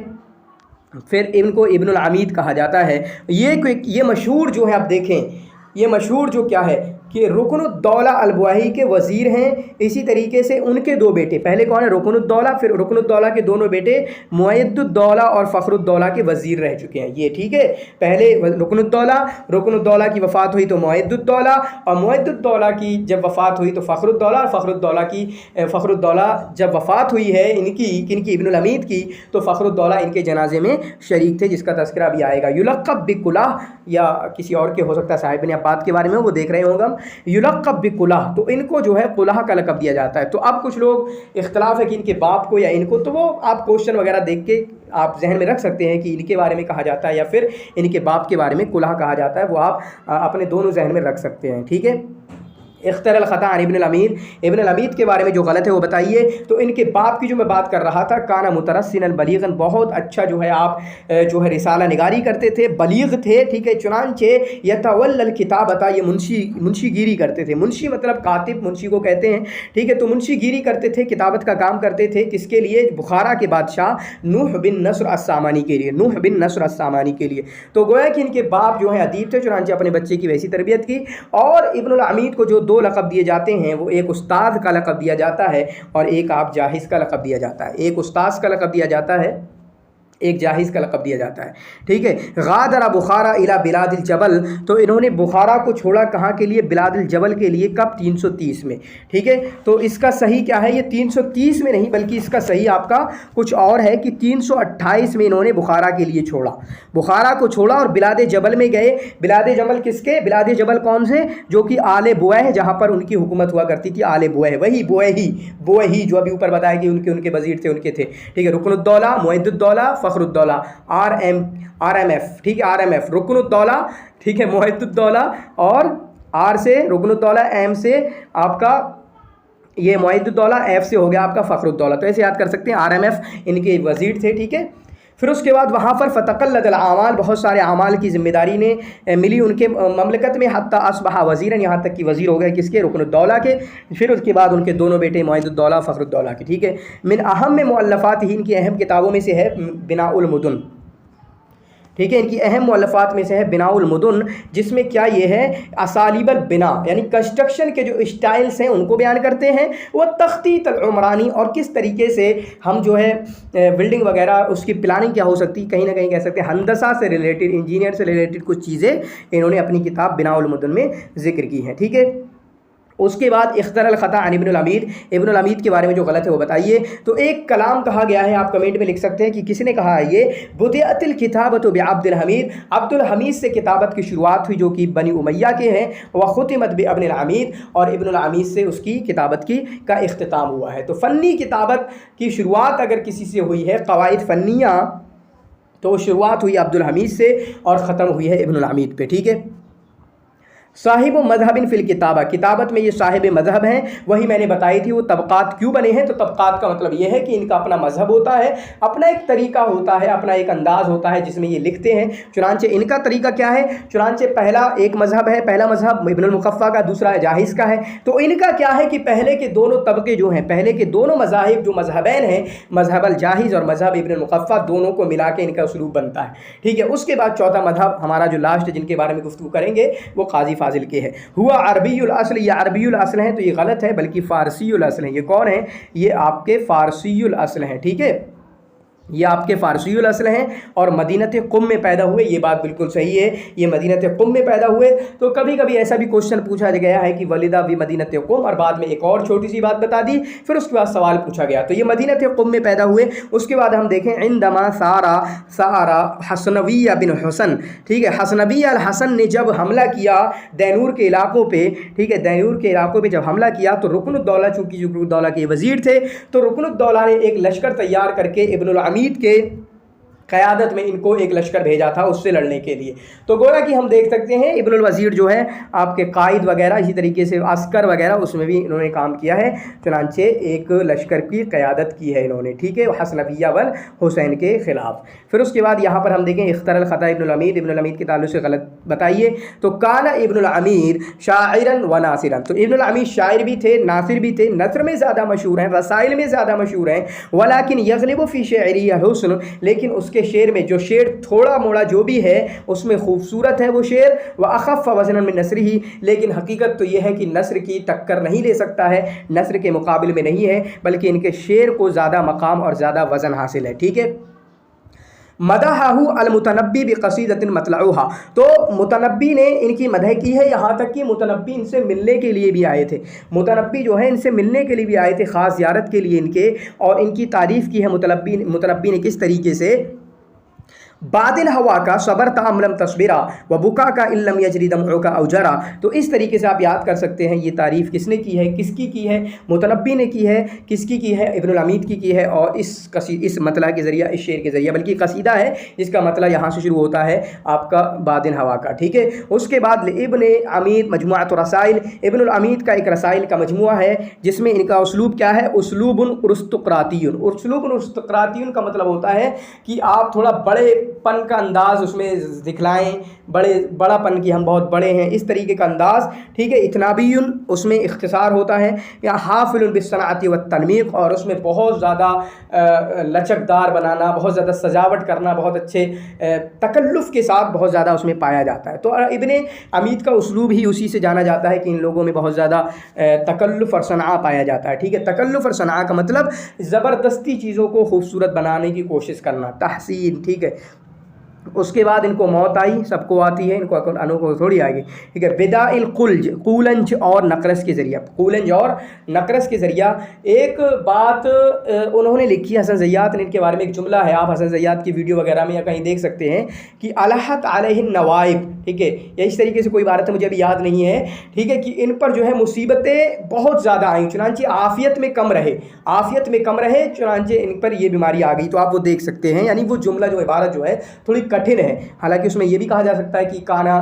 फिर इनको इब्नुल अमीद कहा जाता है। ये मशहूर जो है, आप देखें ये मशहूर जो क्या है कि रुकनुद्दौला अल-बुआही के वज़ीर हैं। इसी तरीके से उनके दो बेटे, पहले कौन है रुकनुद्दौला, फिर रुकनुद्दौला के दोनों बेटे मुइद्दुद्दौला और फ़खरुद्दौला के वज़ीर रह चुके हैं ये, ठीक है। पहले रुकनुद्दौला की वफ़ात हुई तो मुइद्दुद्दौला, और मुइद्दुद्दौला की जब वफ़ात हुई तो फ़खरुद्दौला, और फ़खरुद्दौला जब वफ़ात हुई है इनकी इब्नुल हमीद की, तो फ़खरुद्दौला इनके जनाजे में शरीक थे, जिसका तज़किरा भी आएगा। युलक़ब बिकुलाह, या किसी और के हो सकता है साहिब इब्न अब्बाद के बारे में वो देख रहे होंगे हम। युलक़ब बिकुलाह, तो इनको जो है कुलाह का लक़ब दिया जाता है। तो अब कुछ लोग इख्तलाफ है कि इनके बाप को या इनको, तो वो आप क्वेश्चन वगैरह देख के आप जहन में रख सकते हैं कि इनके बारे में कहा जाता है या फिर इनके बाप के बारे में कुलाह कहा जाता है, वो आप अपने दोनों जहन में रख सकते हैं, ठीक है। इख्तरल ख़ता अन इब्नुल हमीद के बारे में जो गलत है वो बताइए। तो इनके बाप की जो मैं बात कर रहा था, काना मुतरस्सिनन बलीगन, बहुत अच्छा जो है आप जो है रिसाला निगारी करते थे, बलीग थे, ठीक है। चुनांचे यतवल्लल किताबता, ये मुंशीगिरी करते थे। मुंशी मतलब कातिब, मुंशी को कहते हैं, ठीक है। तो मुंशीगिरी करते थे, किताबत का काम करते थे, किसके लिए? बुखारा के बादशाह नूह बिन नस्र अस्सामानी के लिए, नूह बिन नस्र अस्सामानी के लिए। तो गोया कि इनके बाप जो है अदीब थे, चुनांचे अपने बच्चे की वैसी तरबियत की। और इब्नुल हमीद को जो दो लक़ब दिए जाते हैं, वो एक उस्ताद का लक़ब दिया जाता है और एक आप जाहिज़ का लक़ब दिया जाता है। एक उस्ताद का लक़ब दिया जाता है, एक जाहिज़ का लक़ब दिया जाता है, ठीक है। गादरा बुखारा इला बिलादिल जबल, तो इन्होंने बुखारा को छोड़ा कहाँ के लिए? बिलादिल जबल के लिए। कब? 330 में, ठीक है। तो इसका सही क्या है? ये 330 में नहीं, बल्कि इसका सही आपका कुछ और है कि 328 में इन्होंने बुखारा के लिए छोड़ा, बुखारा को छोड़ा और बिलाद जबल में गए। बिलाद जबल किसके? बिलाद जबल कौन से? जो कि आले बुवैह, जहाँ पर उनकी हुकूमत हुआ करती थी, आले बुवैह, वही बुवैही जो अभी ऊपर बताया कि उनके वज़ीर थे, उनके थे, ठीक है। रुकनुद्दौला, मुइद्दुद्दौला, फ़खरुद्दौला, RMF, ठीक है। RMF रुकनुद्दौला, ठीक है, मुइद्दुद्दौला, और R से रुकनुद्दौला, M से आपका ये मुइद्दुद्दौला, F से हो गया आपका फ़खरुद्दौला। तो ऐसे याद कर सकते हैं, RMF इनके वज़ीर थे, ठीक है। फिर उसके बाद वहाँ पर फ़तक़ल्लदल आमाल, बहुत सारे आमाल की ज़िम्मेदारी ने मिली उनके ममलकत में, हत्ता अस्बहा वज़ीरन, यहाँ तक कि वज़ीर हो गए किसके? रुकनुद्दौला के। फिर उसके बाद उनके दोनों बेटे मुइद्दुद्दौला, फ़खरुद्दौला के, ठीक है। मिन अहम में मुअल्लफ़ात ही, इनकी अहम किताबों में से है बिनाउल मुदुन, ठीक है। इनकी अहम मुअल्लफ़ात में से है बिनाउल मुदुन, जिसमें क्या ये है? असालिबल बिना, यानी कंस्ट्रक्शन के जो स्टाइल्स हैं उनको बयान करते हैं। वो तख्तीत अल उमरानी, और किस तरीके से हम जो है बिल्डिंग वगैरह उसकी प्लानिंग क्या हो सकती है, कहीं ना कहीं कह सकते हैं हंदसा से रिलेटेड, इंजीनियर से रिलेटेड कुछ चीज़ें इन्होंने अपनी किताब बिनाउल मुदुन में ज़िक्र की हैं, ठीक है। उसके बाद इख्तरल ख़ता अन इब्नुल हमीद के बारे में जो गलत है वो बताइए। तो एक कलाम कहा गया है, आप कमेंट में लिख सकते हैं कि किसने कहा है ये। बुदिअतिल किताबतु बिअब्दुल हमीद, अब्दुल हमीद से किताबत की शुरुआत हुई, जो कि बनी उमैया के हैं। व खुतिमत बिअब्नुल हमीद, और इब्नुल हमीद से उसकी किताबत का इख्तिताम हुआ है। तो फ़न्नी किताबत की शुरुआत अगर किसी से हुई है, क़वाइद फ़न्निया, तो शुरुआत हुई अब्दुल हमीद से और ख़त्म हुई है इब्नुल हमीद पे, ठीक है। साहिब मज़हबिन फ़िल किताबा, किताबत में ये साहिब मज़हब हैं, वही मैंने बताई थी। वो तबक़ात क्यों बने हैं? तो तबक़ात का मतलब ये है कि इनका अपना मज़हब होता है, अपना एक तरीका होता है, अपना एक अंदाज़ होता है जिसमें ये लिखते हैं। चुनांचे इनका तरीका क्या है? चुनांचे पहला एक मज़हब है, पहला मज़हब इब्नुल मुक़फ़्फ़ा का, दूसरा जाहिज़ का है। तो इनका क्या है कि पहले के दोनों तबके जो हैं, पहले के दोनों मज़ाहिब जो मज़हबैन हैं, मज़हब अल जाहिज़ और मज़हब इब्नुल मुक़फ़्फ़ा, दोनों को मिला के इनका उसलूब बनता है, ठीक है। उसके बाद चौथा मज़हब हमारा जो लास्ट जिनके बारे में गुफ्तगू करेंगे वो क़ाज़ी फ़ाज़िल के है। हुआ अरबीयुल अस्ल, ये अरबीयुल अस्ल है, तो ये गलत है, बल्कि फ़ारसीयुल अस्ल है। ये कौन है? ये आपके फ़ारसीयुल अस्ल हैं, ठीक है। ये आपके फ़ारसीयुल अस्ल हैं और मदीनत क़ुम में पैदा हुए, ये बात बिल्कुल सही है, ये मदीनत क़ुम में पैदा हुए। तो कभी कभी ऐसा भी क्वेश्चन पूछा गया है कि वलिदा भी मदीनत क़ुम, और बाद में एक और छोटी सी बात बता दी, फिर उसके बाद सवाल पूछा गया। तो ये मदीनत क़ुम में पैदा हुए। उसके बाद हम देखें इंदमा सारा हसनविया बिन हुसन, ठीक है। हसनविया अल हसन ने जब हमला किया दैनूर के इलाकों पे, ठीक है, दैनूर के इलाकों पे जब हमला किया, तो रुकनुद्दौला, चूँकि रुकनुद्दौला के वज़ीर थे, तो रुकनुद्दौला ने एक लश्कर तैयार करके इब्नुल हमीद के क़यादत में इनको एक लश्कर भेजा था उससे लड़ने के लिए। तो गोया कि हम देख सकते हैं इब्नुल वज़ीर जो है आपके कायद वगैरह, इसी तरीके से अस्कर वगैरह, उसमें भी इन्होंने काम किया है। चुनांचे एक लश्कर की क़यादत की है इन्होंने, ठीक है, हसनविया वल हुसैन के ख़िलाफ़। फिर उसके बाद यहाँ पर हम देखें इख्तरल ख़ता इब्नुल हमीद के ताल्लुक़ से गलत बताइए। तो काना इब्नुल हमीद शाइरन व नासिरन, तो इब्नुल हमीद शायर भी थे, नासिर भी थे। नसर में ज़्यादा मशहूर हैं, रसाइल में ज़्यादा मशहूर हैं। वलाकिन यग़लिबु फ़ी शेअरिही अल हुस्न, लेकिन उसके शेर में जो शेर थोड़ा मोड़ा जो भी है उसमें खूबसूरत है वो शेर, व अखफ़ वज़नन मिन नस्रिही, लेकिन हकीकत तो ये है कि नस्र की टक्कर नहीं ले सकता है, नस्र के मुकाबले में नहीं है, बल्कि इनके शेर को ज़्यादा मकाम और ज़्यादा वज़न हासिल है। ठीक है। मदहू अलमुतनब्बी बिक़सीदतिन मतलऊहा, तो मुतनब्बी ने इनकी मदह की है, यहाँ तक कि मुतनब्बी इनसे मिलने के लिए भी आए थे। मुतनब्बी जो है इनसे मिलने के लिए भी आए थे, ख़ास ज़ियारत के लिए इनके, और इनकी तारीफ़ की है मुतनब्बी ने किस तरीके से, बादिल हवा का सबर तामलम तस्बिरा व बुका का इल्लम यजरी दमउ का औजरा। तो इस तरीके से आप याद कर सकते हैं ये तारीफ़ किसने की है, किसकी की है, मुतनब्बी ने की है, किसकी की है, इब्नुल अमीद की है, और इस मतला के ज़रिया, इस शेर के ज़रिया, बल्कि कसीदा है जिसका मतला यहाँ से शुरू होता है आपका बादिल हवा का। ठीक है। उसके बाद इब्न अमीद मजमुअत रसाइल, इब्नुल अमीद का एक रसाइल का मजमुआ है जिसमें इनका उसलूब क्या है, उसलूबुन उरुस्तुक़रातियुन। उस्लूबुन उरुस्तुक़रातियुन का मतलब होता है कि आप थोड़ा बड़े पन का अंदाज़ उसमें दिखलाएं, बड़ापन की, हम बहुत बड़े हैं, इस तरीके का अंदाज़। ठीक है। इतनाबीयुन उसमें इख्तिसार होता है, या हाफिलुन बिस्सनाअति व तनमीक़, और उसमें बहुत ज़्यादा लचकदार बनाना, बहुत ज़्यादा सजावट करना, बहुत अच्छे तकल्लुफ़ के साथ बहुत ज़्यादा उसमें पाया जाता है। तो इब्ने अमीद का उसलूब ही उसी से जाना जाता है कि इन लोगों में बहुत ज़्यादा तकल्लुफ़ और सना पाया जाता है। ठीक है। तकल्लुफ़ और सना का मतलब ज़बरदस्ती चीज़ों को खूबसूरत बनाने की कोशिश करना, तहसीन। ठीक है। उसके बाद इनको मौत आई, सबको आती है, इनको अनु को थोड़ी आएगी। ठीक है। बिदाइल कुल्ज, कूलंज और नकरस के ज़रिया, कूलंज और नकरस के ज़रिया। एक बात उन्होंने लिखी, हसन ज़ैयात ने, इनके बारे में एक जुमला है, आप हसन ज़ैयात की वीडियो वगैरह में या कहीं देख सकते हैं कि अलहत अलैहिन नवाइब। ठीक है। या इस तरीके से कोई इबारत है, मुझे अभी याद नहीं है। ठीक है। कि इन पर जो है मुसीबतें बहुत ज़्यादा आई, चुनांचे आफ़ियत में कम रहे, आफ़ियत में कम रहे, चुनांचे इन पर ये बीमारी आ गई। तो आप वो देख सकते हैं, यानी वो जुमला जो इबारत जो है थोड़ी कठिन है। हालांकि उसमें यह भी कहा जा सकता है कि काना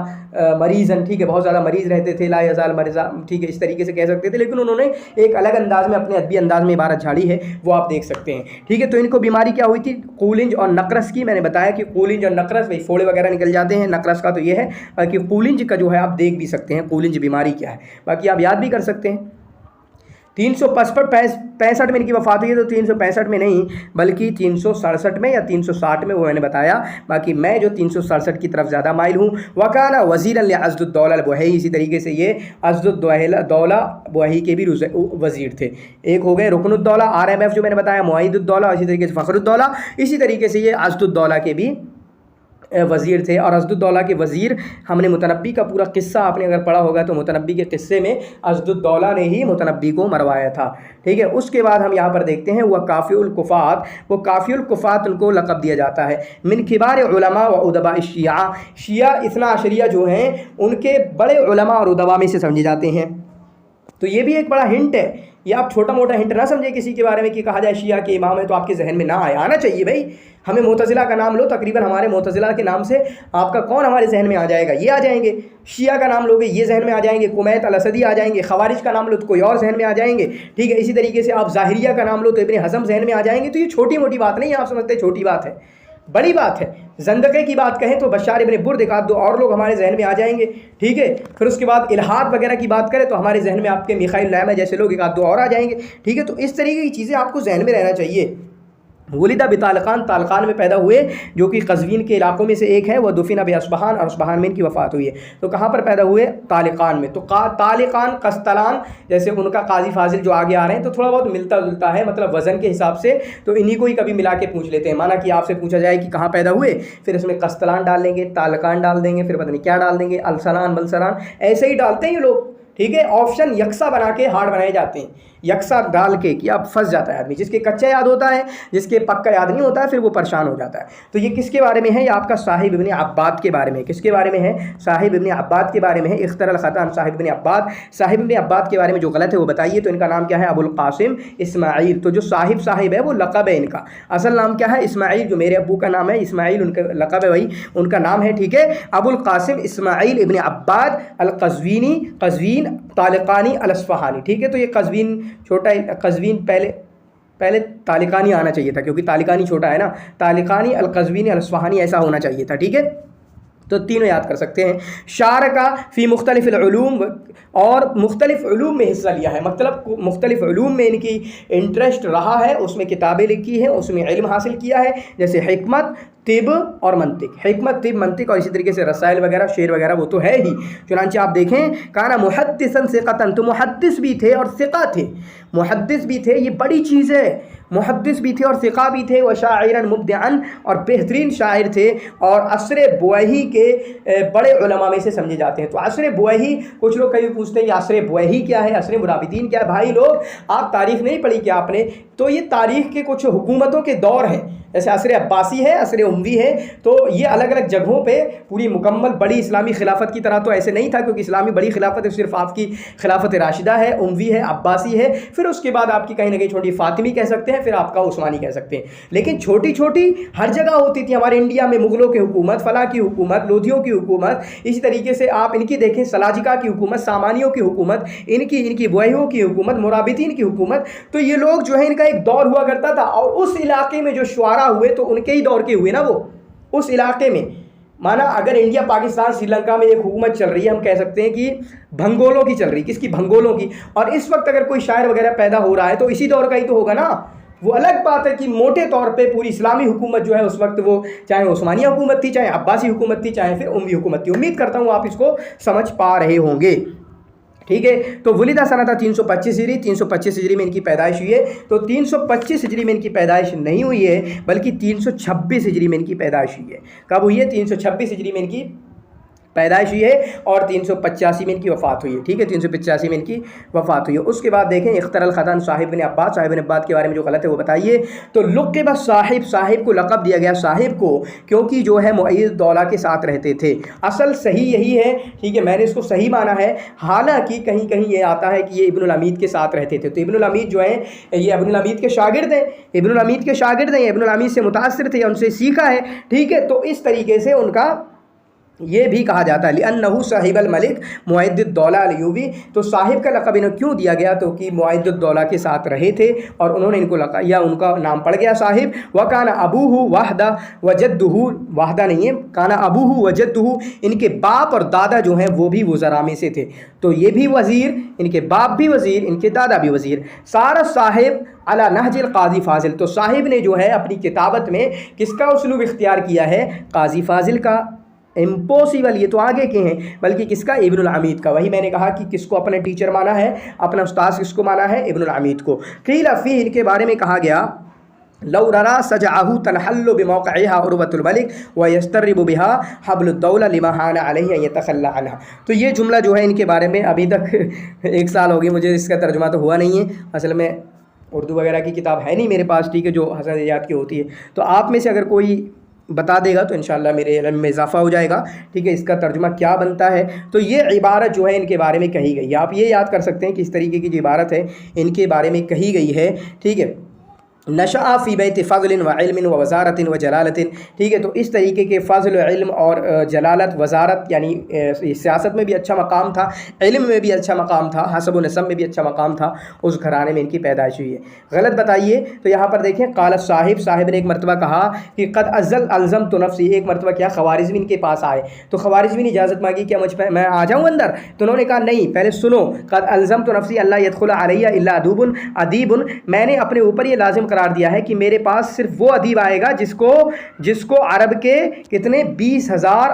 मरीज़न, ठीक है, बहुत ज़्यादा मरीज़ रहते थे, ला यज़ाल मरीज़ा, ठीक है, इस तरीके से कह सकते थे, लेकिन उन्होंने एक अलग अंदाज में, अपने अदबी अंदाज में इबारत झाड़ी है, वो आप देख सकते हैं। ठीक है। तो इनको बीमारी क्या हुई थी, कूलिंज और नकरस की। मैंने बताया कि कूलिंज और नकरस, भाई फोड़े वगैरह निकल जाते हैं, नकरस का तो ये है कि कूलिंज का जो है आप देख भी सकते हैं कूलिंज बीमारी क्या है, बाकी आप याद भी कर सकते हैं। 365 में इनकी वफ़ात हुई है, तो 365 में नहीं बल्कि 367 में या 360 में, वो मैंने बताया। बाकी मैं जो 367 की तरफ ज़्यादा माइल हूँ। वकाना वज़ीरन लिअज़्दुद्दौला अल-बुहैई, इसी तरीके से ये अज़्दुद्दौला बुहैई के भी वज़ीर थे। एक हो गए रुकनुद्दौला, RMF जो मैंने बताया, मुआइदुद्दौला, इसी तरीके से फ़खरुद्दौला, इसी तरीके से ये अज़्दुद्दौला के भी वज़ीर थे। और अज़्दुद्दौला के वज़ीर, हमने मुतनब्बी का पूरा किस्सा आपने अगर पढ़ा होगा तो मुतनब्बी के किस्से में अज़्दुद्दौला ने ही मुतनब्बी को मरवाया था। ठीक है। उसके बाद हम यहाँ पर देखते हैं वह काफ़िउल कुफ़ात, वो काफ़िउल कुफ़ात उनको लक़ब दिया जाता है। मिन किबार उलमा व उदबा शिया, शिया इस्ना अशरिया जो हैं उनके बड़े उलमा और उदबा में से समझे जाते हैं। तो ये भी एक बड़ा हिंट है, ये आप छोटा मोटा हिंट ना समझे किसी के बारे में कि कहा जाए शिया के इमाम है तो आपके जहन में ना आना चाहिए। भाई हमें मोतज़िला का नाम लो, तकरीबन हमारे मोतज़िला के नाम से आपका कौन हमारे जहन में आ जाएगा, ये आ जाएंगे। शिया का नाम लोगे, ये जहन में आ जाएंगे, कुमैत अल-असदी आ जाएंगे। खवारिज का नाम लो तो कोई और जहन में आ जाएंगे। ठीक है। इसी तरीके से आप ज़ाहिरिया का नाम लो तो इब्न हज़म जहन में आ जाएंगे। तो ये छोटी मोटी बात नहीं है, आप समझते छोटी बात है, बड़ी बात है। ज़ंदक़े की बात कहें तो बशार इब्न बुर्द, एक आध दो और लोग हमारे जहन में आ जाएंगे। ठीक है। फिर उसके बाद इल्हाद वगैरह की बात करें तो हमारे जहन में आपके मिखाइल लामा जैसे लोग एक आध दो और आ जाएंगे। ठीक है। तो इस तरीके की चीज़ें आपको जहन में रहना चाहिए। वलिदा बितालकान, तालकान में पैदा हुए, जो कि कज़वीन के इलाकों में से एक है। वह दुफिना बेअस्बहान, और अस्बहान में इनकी वफ़ात हुई है। तो कहाँ पर पैदा हुए, तालिकान में। तो तालिकान, कस्तलान, जैसे उनका काजी फाजिल जो आगे आ रहे हैं तो थोड़ा बहुत मिलता जुलता है, मतलब वज़न के हिसाब से। तो इन्हीं को ही कभी मिला के पूछ लेते हैं। माना कि आपसे पूछा जाए कि कहाँ पैदा हुए, फिर इसमें कस्तलान डाल लेंगे, तालकान डाल देंगे, फिर पता नहीं क्या डाल देंगे, अलसलान बलसलान, ऐसे ही डालते हैं ये लोग। ठीक है। ऑप्शन यकसा बना के हार्ड बनाए जाते हैं, यकसा डाल के कि अब फंस जाता है आदमी। जिसके कच्चा याद होता है, जिसके पक्का याद नहीं होता है, फिर वो परेशान हो जाता है। तो ये किसके बारे में है, ये आपका साहिब इब्न अब्बाद के बारे में। किसके बारे में है, साहिब इब्न अब्बाद के बारे में है। इख्तरल ख़तान साहिब इब्न अब्बाद, साहिब इब्न अब्बाद के बारे में जो गलत है वो बताइए। तो इनका नाम क्या है, अबुल कासिम इस्माइल। तो जो साहिब है वो लक़ब है इनका, असल नाम क्या है, इस्माइल। जो मेरे अब्बू का नाम है इस्माइल, उनका लक़ब है वही उनका नाम है। ठीक है। अबुल कासिम इस्माइल इब्न अब्बाद अल-क़ज़वीनी, क़ज़वीन तालिकानी अल-अस्फ़हानी। ठीक है। तो ये क़ज़वीन छोटा, क़ज़वीन पहले तालिकानी आना चाहिए था क्योंकि तालिकानी छोटा है ना, तालिकानी अल-क़ज़वीनी अल-अस्फ़हानी ऐसा होना चाहिए था। ठीक है। तो तीनों याद कर सकते हैं। शारका फ़ी मुख्तलिफ़ उलूम, और मुख्तलिफ़ उलूम में हिस्सा लिया है, मतलब मुख्तलिफ़ उलूम में इनकी इंटरेस्ट रहा है, उसमें किताबें लिखी हैं, उसमें इल्म हासिल किया है, जैसे हिकमत, طب اور منطق، حکمت طب منطق اور اسی طریقے سے رسائل وغیرہ شعر وغیرہ وہ تو ہے ہی۔ چنانچہ آپ دیکھیں کانا محدثا ثقۃ، تو محدث بھی تھے اور ثقہ تھے، محدث بھی تھے، یہ بڑی چیز ہے، محدث بھی تھے اور ثقہ بھی تھے، وشاعرا مبدعا، اور بہترین شاعر تھے، اور عصر بویہی کے بڑے علماء میں سے سمجھے جاتے ہیں۔ تو عصر بویہی، کچھ لوگ کبھی پوچھتے ہیں یہ عصر بویہی کیا ہے، عصر مرابطین کیا ہے؟ بھائی لوگ آپ تاریخ نہیں پڑھی کیا آپ نے؟ تو یہ تاریخ کے کچھ حکومتوں کے دور ہیں، جیسے عصر عباسی ہے، عصر اموی ہے، تو یہ الگ الگ جگہوں پہ پوری مکمل بڑی اسلامی خلافت کی طرح تو ایسے نہیں تھا، کیونکہ اسلامی بڑی خلافت صرف آپ کی خلافت راشدہ ہے، اموی ہے، عباسی ہے، پھر اس کے بعد آپ کی کہیں نہ کہیں چھوٹی فاطمی کہہ سکتے ہیں، پھر آپ کا عثمانی کہہ سکتے ہیں، لیکن چھوٹی چھوٹی ہر جگہ ہوتی تھی۔ ہمارے انڈیا میں مغلوں کی حکومت، فلاں کی حکومت، لودھیوں کی حکومت، اسی طریقے سے آپ ان کی دیکھیں سلاجقہ کی حکومت، سامانیوں کی حکومت، ان کی بویہیوں کی حکومت، مرابطین کی حکومت، تو یہ لوگ جو ہے ان کا ایک دور ہوا کرتا تھا، اور اس علاقے میں جو شعراء ہوئے تو ان کے ہی دور کے ہوئے نا، وہ اس علاقے میں، مانا اگر انڈیا پاکستان سری لنکا میں ایک حکومت چل رہی ہے، ہم کہہ سکتے ہیں کہ بھنگولوں کی چل رہی، کس کی؟ بھنگولوں کی، اور اس وقت اگر کوئی شاعر وغیرہ پیدا ہو رہا ہے تو اسی دور کا ہی تو ہوگا نا۔ وہ الگ بات ہے کہ موٹے طور پہ پوری اسلامی حکومت جو ہے اس وقت وہ چاہے عثمانیہ حکومت تھی، چاہے عباسی حکومت تھی، چاہے پھر اموی حکومت تھی۔ امید کرتا ہوں آپ اس کو سمجھ پا رہے ہوں گے، ٹھیک ہے۔ تو ولدہ سنہ 325 ہجری، 325 ہجری میں ان کی پیدائش ہوئی ہے، تو 325 ہجری میں ان کی پیدائش نہیں ہوئی ہے، بلکہ 326 ہجری میں ان کی پیدائش ہوئی ہے۔ کب ہوئی ہے؟ 326 ہجری میں ان کی پیدائش ہوئی ہے، اور 385 میں ان کی وفات ہوئی ہے، ٹھیک ہے، 385 میں ان کی وفات ہوئی ہے۔ اس کے بعد دیکھیں اختر الخطن صاحب بن عباد، صاحب بن عباد کے بارے میں جو غلط ہے وہ بتائیے۔ تو لقب صاحب، صاحب کو لقب دیا گیا صاحب کو، کیونکہ جو ہے مؤید الدولہ کے ساتھ رہتے تھے۔ اصل صحیح یہی ہے، ٹھیک ہے، میں نے اس کو صحیح مانا ہے، حالانکہ کہیں کہیں یہ آتا ہے کہ یہ ابن العمید کے ساتھ رہتے تھے۔ تو ابن العمید جو ہیں یہ ابن العمید کے شاگرد ہیں، ابن العمید کے شاگرد ہیں، ابن العمید سے متاثر تھے، ان سے سیکھا ہے، ٹھیک ہے۔ تو اس طریقے سے ان کا یہ بھی کہا جاتا ہے لأنہ صاحب الملک معید الدولہ الیوبی، تو صاحب کا لقب انہیں کیوں دیا گیا؟ تو کہ معید الدولہ کے ساتھ رہے تھے اور انہوں نے ان کو لقب یا ان کا نام پڑ گیا صاحب۔ وکان ابوہ وحدہ وجدہ، وحدہ نہیں ہے، کان ابوہ وجدہ، ان کے باپ اور دادا جو ہیں وہ بھی وزراء میں سے تھے، تو یہ بھی وزیر، ان کے باپ بھی وزیر، ان کے دادا بھی وزیر۔ سارا صاحب علی نہج القاضی فاضل، تو صاحب نے جو ہے اپنی کتابت میں کس کا اسلوب اختیار کیا ہے؟ قاضی فاضل کا۔ امپوسیبل، یہ تو آگے کے ہیں، بلکہ کس کا؟ ابن العمید کا۔ وہی میں نے کہا کہ کس کو اپنے ٹیچر مانا ہے، اپنا استاذ کس کو مانا ہے؟ ابن العمید کو۔ قیل فیہ، ان کے بارے میں کہا گیا لو ررا سجعہ تنحل بموقعها عروۃ الملک ویسترب بها حبل الدولہ لما حان علیہ ان یتخلی عنہا۔ تو یہ جملہ جو ہے ان کے بارے میں ابھی تک 1 سال ہو گئی مجھے اس کا ترجمہ تو ہوا نہیں ہے، اصل میں اردو وغیرہ کی کتاب ہے نہیں میرے پاس، ٹھیک ہے، جو حسن ایجاد کی ہوتی ہے، تو آپ میں سے اگر کوئی بتا دے گا تو انشاءاللہ میرے علم میں اضافہ ہو جائے گا، ٹھیک ہے، اس کا ترجمہ کیا بنتا ہے۔ تو یہ عبارت جو ہے ان کے بارے میں کہی گئی ہے، آپ یہ یاد کر سکتے ہیں کہ اس طریقے کی جو عبارت ہے ان کے بارے میں کہی گئی ہے، ٹھیک ہے۔ نشأ فی بیت فضل و علم و وزارت و جلالت، ٹھیک ہے، تو اس طریقے کے فضل، علم اور جلالت، وزارت یعنی سیاست میں بھی اچھا مقام تھا، علم میں بھی اچھا مقام تھا، حسب و نسب میں بھی اچھا مقام تھا، اس گھرانے میں ان کی پیدائش ہوئی ہے۔ غلط بتائیے، تو یہاں پر دیکھیں قال صاحب نے ایک مرتبہ کہا کہ قد الزمت نفسی، ایک مرتبہ کیا خوارزمی ان کے پاس آئے تو خوارزمی نے اجازت مانگی کہ مجھ پہ میں آ جاؤں اندر، تو انہوں نے کہا نہیں، پہلے سنو، قد الزمت نفسی اللہ يدخل علیہ الا ادیب، میں نے اپنے اوپر یہ لازم قرار دیا ہے کہ میرے پاس صرف وہ ادیب آئے گا جس کو عرب کے کتنے 20,000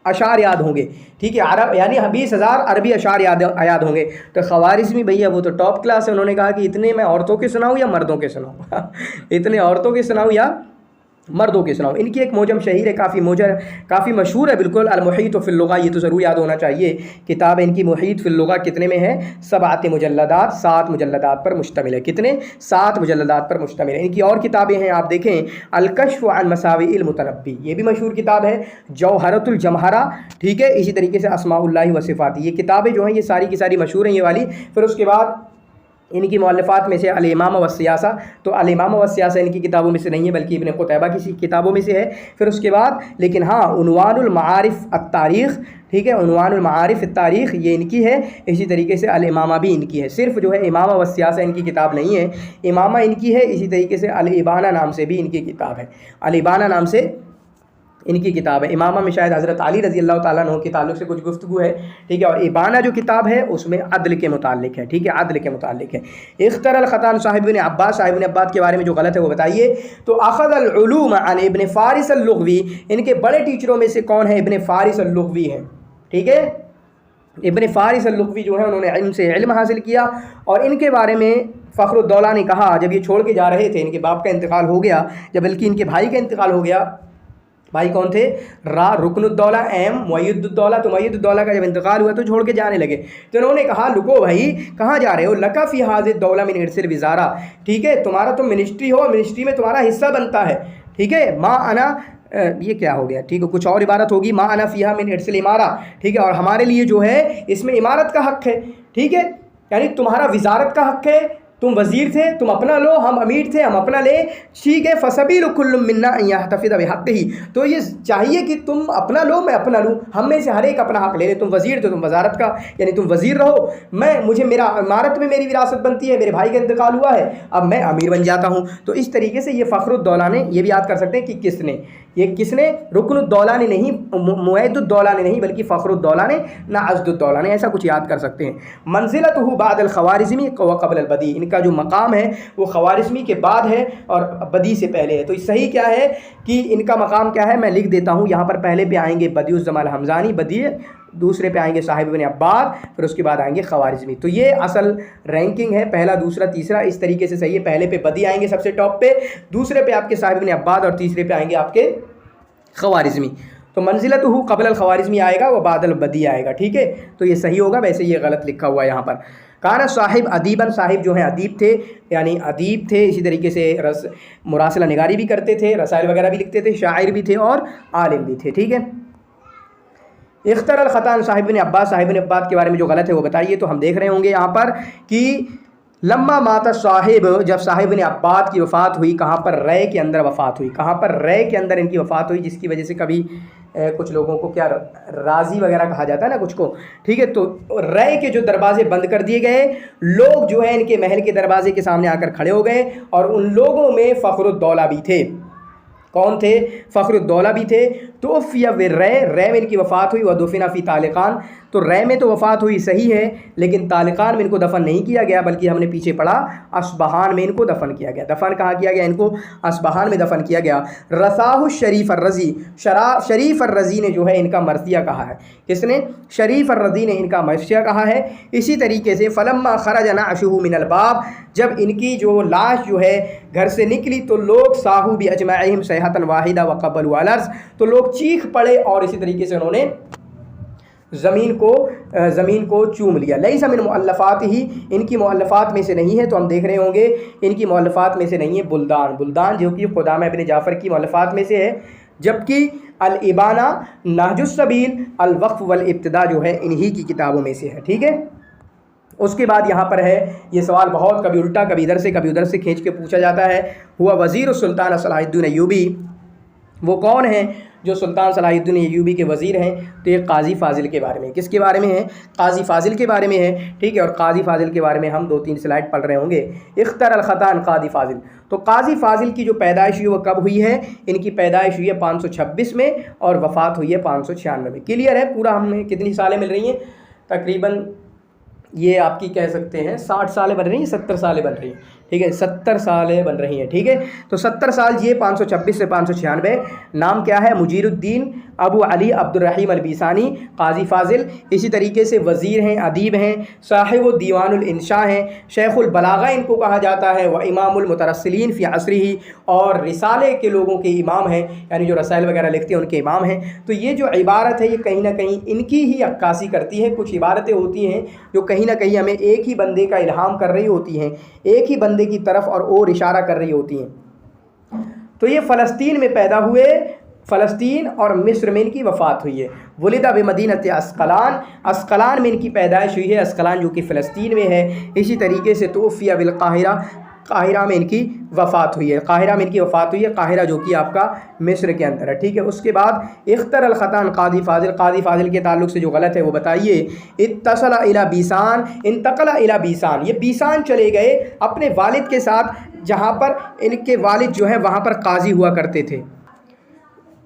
اشعار یاد ہوں گے، ٹھیک ہے، عرب یعنی 20,000 عربی اشعار یاد ہوں گے۔ تو خوارزمی بھیا وہ تو ٹاپ کلاس ہے، انہوں نے کہا کہ اتنے میں عورتوں کے سناؤں یا مردوں کے سناؤں اتنے عورتوں کے سناؤں یا مردوں کے سناؤ۔ ان کی ایک موجم شہیر ہے، کافی مشہور ہے بالکل، المحیط فی اللغہ، یہ تو ضرور یاد ہونا چاہیے، کتاب ان کی محیط فی اللغہ کتنے میں ہے؟ 7 مجلدات، 7 مجلدات پر مشتمل ہے، کتنے؟ 7 مجلدات پر مشتمل ہے۔ ان کی اور کتابیں ہیں، آپ دیکھیں الکشف عن مساوئ المتنبی، یہ بھی مشہور کتاب ہے، جوہرۃ الجمہرہ، ٹھیک ہے، اسی طریقے سے اسماء اللہ و صفات، یہ کتابیں جو ہیں یہ ساری کی ساری مشہور ہیں یہ والی۔ پھر اس کے بعد ان کی مؤلفات میں سے الامامہ والسیاسہ، تو الامامہ والسیاسہ ان کی کتابوں میں سے نہیں ہے بلکہ ابن قتیبہ کی کتابوں میں سے ہے۔ پھر اس کے بعد لیکن ہاں عنوان المعارف التاریخ، ٹھیک ہے، عنوان المعارف التاریخ یہ ان کی ہے، اسی طریقے سے الامامہ بھی ان کی ہے، صرف جو ہے امامہ والسیاسہ ان کی کتاب نہیں ہے، امامہ ان کی ہے، اسی طریقے سے الابانہ نام سے بھی ان کی کتاب ہے، الابانہ نام سے इनकी किताब है। इमामा में शायद हज़रत अली रज़ी अल्लाह ताला अन्हु के ताल्लुक़ से कुछ गुफ्तगू है, ठीक है। और इबाना जो किताब है उसमें अदल के मुताल्लिक़ है, ठीक है, अदल के मुताल्लिक़ है। इख्तरल ख़तान साहिब इब्न अब्बास, साहिब इब्न अब्बास के बारे में जो गलत है वो बताइए। तो अख़ज़ल उलूम अन इब्न फ़ारिस अल-लुग़वी, इनके बड़े टीचरों में से कौन है? इब्न फ़ारिस अल-लुग़वी है, ठीक है। इब्न फ़ारिस अल-लुग़वी जो है उन्होंने इल्म से इल्म हासिल किया। और इनके बारे में फ़खरुद्दौला ने कहा, जब ये छोड़ के जा रहे थे, इनके बाप का इंतकाल हो गया, जब बल्कि इनके भाई का इंतकाल हो गया, भाई कौन थे? रुकनुद्दौला एम मुअय्यिदुद्दौला। तो मुअय्यिदुद्दौला का जब इंतकाल हुआ तो छोड़ के जाने लगे। तो उन्होंने कहा, लुको भाई, कहाँ जा रहे हो? लका फ़ी हाज़िद दौला मिन इर्सिल विज़ारा, ठीक है, तुम्हारा तो मिनिस्ट्री हो, मिनिस्ट्री में तुम्हारा हिस्सा बनता है, ठीक है। माँ अना, ये क्या हो गया, ठीक है, कुछ और इबारत होगी, माँ अना फ़ीहा मिन इर्सिल इमारा, ठीक है, और हमारे लिए जो है इसमें इमारत का हक़ है, ठीक है, यानी तुम्हारा विज़ारत का हक़ है, तुम वज़ीर थे, तुम अपना लो, हम अमीर थे, हम अपना ले, ठीक है। फ़सबीलु कुल्लु मिन्ना अन यहतफ़िज़ बिहक़्क़िही, तो ये चाहिए कि तुम अपना लो, मैं अपना लूँ, हम में से हर एक अपना हक़ ले ले। तुम वज़ीर तो तुम वज़ारत का, यानी तुम वज़ीर रहो, मुझे मेरा इमारत में मेरी विरासत बनती है, मेरे भाई का इंतकाल हुआ है, अब मैं अमीर बन जाता हूँ। तो इस तरीके से ये फ़खरुद्दौला ने, ये भी याद कर सकते हैं कि किसने, रुकनुद्दौला ने नहीं, मुअय्यिदुद्दौला ने नहीं, बल्कि फ़खरुद्दौला ने, ना अज़्दुद्दौला ने, ऐसा कुछ याद कर सकते हैं। मंज़िलतुहु बादल ख़वारिज़मी व क़ब्ल अल बदी, इनका जो मकाम है वो ख़वारिज़मी के बाद है और बदी से पहले है। तो सही क्या है कि इनका मकाम क्या है, मैं लिख देता हूँ यहाँ पर। पहले पे आएंगे बदिउज़्ज़मान हमज़ानी, बदी, दूसरे पे आएंगे साहिब इब्न अब्बास, फिर उसके बाद आएंगे ख़वारिज़मी। तो ये असल रैंकिंग है, पहला, दूसरा, तीसरा, इस तरीके से सही है। पहले पे बदी आएंगे सबसे टॉप पे, दूसरे पे आपके साहिब इब्न अब्बास और तीसरे पे आएंगे आपके ख़वारिज़मी। तो मंज़िलतुहु क़ब्ल अल ख़वारिज़मी आएगा, वह बादल बदी आएगा, ठीक है। तो ये सही होगा, वैसे ये गलत लिखा हुआ है यहाँ पर। काना साहिब अदीबन, साहिब जो है अदीब थे, यानी अदीब थे, इसी तरीके से मुरासिला निगारी भी करते थे, रसाइल वगैरह भी लिखते थे, शायर भी थे और आलिम भी थे, ठीक है। इख्तरल ख़तान साहिब इब्न अब्बास, साहिब इब्न अब्बास के बारे में जो गलत है वो बताइए। तो हम देख रहे होंगे यहाँ पर कि लम्मा माता साहिब, जब साहिब इब्न अब्बास की वफ़ात हुई, कहाँ पर? रै के अंदर वफ़ात हुई, कहाँ पर? रै के अंदर इनकी वफ़ात हुई, जिसकी वजह से कभी कुछ लोगों को क्या राजी वगैरह कहा जाता है ना कुछ को, ठीक है। तो रै के जो दरवाजे बंद कर दिए गए, लोग जो है इनके महल के दरवाजे के सामने आकर खड़े हो गए, और उन लोगों में फ़खरुद्दौला भी थे। कौन थे? फ़खरुद्दौला भी थे। तो फ़िया रै में इनकी वफ़ात हुई, व दुफ़िना फ़ी तालिक़ान, तो रै में तो वफ़ात हुई सही है, लेकिन तालिक़ान में इनको दफ़न नहीं किया गया, बल्कि हमने पीछे पढ़ा अस्बहान में इनको दफ़न किया गया। दफ़न कहाँ किया गया? इनको अस्बहान में दफ़न किया गया। रसाहु शरीफ अर्रज़ी, शरीफ अर्रज़ी ने जो है इनका मर्सिया कहा है। किसने? शरीफ अर्रज़ी ने इनका मर्सिया कहा है। इसी तरीके से फ़लम्मा ख़रज नअशुहु मिनल बाब, जब इनकी जो लाश जो है घर से निकली, तो लोग साहू भी अजमाइहिम सैहतन वाहिदा व क़ब्बलु अलर्ज़, तो लोग चीख पड़े और इसी तरीके से उन्होंने ज़मीन को चूम लिया। लैसा मिन मुअल्लफ़ात ही, इनकी मुअल्लफ़ात में से नहीं है। तो हम देख रहे होंगे इनकी मुअल्लफ़ात में से नहीं है बुल्दान, जो कि क़ुदामा इब्न जाफ़र की मुअल्लफ़ात में से है, जबकि अल इबाना, नहजुस सबील, अल वक़्फ़ वल इब्तिदा जो है इन्हीं की किताबों में से है, ठीक है। उसके बाद यहाँ पर है, ये सवाल बहुत कभी उल्टा, कभी इधर से कभी उधर से खींच के पूछा जाता है। हुआ वज़ीर सुल्तान सलाहुद्दीन अय्यूबी, वो कौन है जो सुल्तान सलाहुद्दीन अय्यूबी के वज़ीर हैं? तो ये काज़ी फ़ाज़िल के बारे में, किसके बारे में है? काज़ी फ़ाज़िल के बारे में है, ठीक है। और काज़ी फ़ाज़िल के बारे में हम 2-3 स्लाइड पढ़ रहे होंगे। इख्तरल ख़तान काज़ी फ़ाज़िल, तो काज़ी फ़ाज़िल की जो पैदाइश हुई वो कब हुई है? इनकी पैदाइश हुई है 526 में और वफ़ात हुई है 596 में। क्लियर है पूरा? हमें कितनी सालें मिल रही हैं? तकरीबन ये आपकी कह सकते हैं 60 सालें बन रही हैं, 70 सालें बन रही हैं, ठीक है, 70 सालें बन रही हैं, ठीक है। तो 70 साल ये 526 से 596। नाम क्या है? मुजीरुद्दीन अबू अली अब्दुर्रहीम अल-बीसानी, काज़ी फ़ाज़िल। इसी तरीके से वज़ीर हैं, अदीब हैं, साहिब दीवानुल इंशा हैं, शेखुल बलागा इनको कहा जाता है, व इमामुल मुतरस्सिलीन फ़ी असरिही, और रिसाले के लोगों के इमाम हैं, यानी जो रसाइल वगैरह लिखते हैं उनके इमाम हैं। तो ये जो इबारत है ये कहीं ना कहीं इनकी ही अक्कासी करती है। कुछ इबारतें होती हैं जो कहीं ना कहीं हमें एक ही बंदे का इल्हाम कर रही होती हैं, एक ही बंदे की तरफ और इशारा कर रही होती हैं। तो ये फ़लस्तीन में पैदा हुए, फ़लस्तीन और मिस्र में इनकी वफ़ात हुई है। वलिदा बिमदीनत अस्क़लान में इनकी पैदाइश हुई है, अस्क़लान जो कि फ़लस्तीन में है। इसी तरीके से तोफ़िया बिल काहिरा में इनकी वफ़ात हुई है, काहिरा में इनकी वफ़ात हुई है, काहिरा जो कि आपका मिस्र के अंदर है, ठीक है। उसके बाद इख्तरल ख़तान काज़ी फ़ाज़िल, काज़ी फ़ाज़िल के ताल्लुक़ से जो गलत है वो बताइए। इत्तसला इला बीसान, इंतक़ला इला बीसान, ये बीसान चले गए अपने वालिद के साथ, जहाँ पर इनके वालिद जो है वहाँ पर काज़ी हुआ करते थे।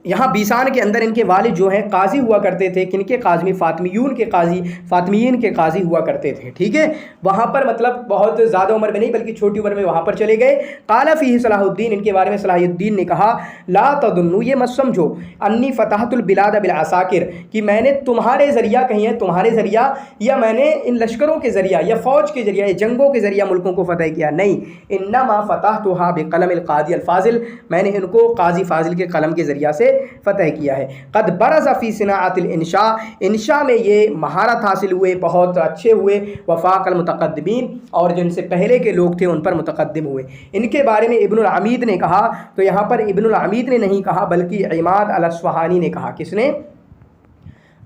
यहाँ बीसान के अंदर इनके वालिद जो हैं काजी हुआ करते थे। किनके काजी? फातमियीन के काजी हुआ करते थे। ठीक है, वहाँ पर मतलब बहुत ज़्यादा उम्र में नहीं बल्कि छोटी उम्र में वहाँ पर चले गए। काला फ़ीही सलाहुद्दीन, इनके बारे में सलाहुद्दीन ने कहा, ला तदुन्नु, ये मत समझो, अन्नी फ़तहतुल बिलाद बिल असाकिर, कि मैंने तुम्हारे ज़रिया, कहीं है तुम्हारे ज़रिया, या मैंने इन लश्करों के ज़रिया या फ़ौज के ज़रिया या जंगों के ज़रिया मुल्कों को फ़तह किया। नहीं, इन्नमा फ़तहतुहा बिक़लमिल क़ादी अल फ़ाज़िल, मैंने इनको काजी फ़ाज़िल के कलम के ज़रिया से फ़तह किया है। क़द बरज़ फ़ी सिनाअतिल इंशा, इंशा में ये महारत हासिल हुए, बहुत अच्छे हुए। वफ़ाक़ल मुतक़द्दिमीन, और जिनसे पहले के लोग थे उन पर मुतक़द्दिम हुए। इनके बारे में इब्नुल अमीद ने कहा, तो यहाँ पर इब्नुल अमीद ने नहीं कहा बल्कि इमाद अल अस्फ़हानी ने कहा। किसने?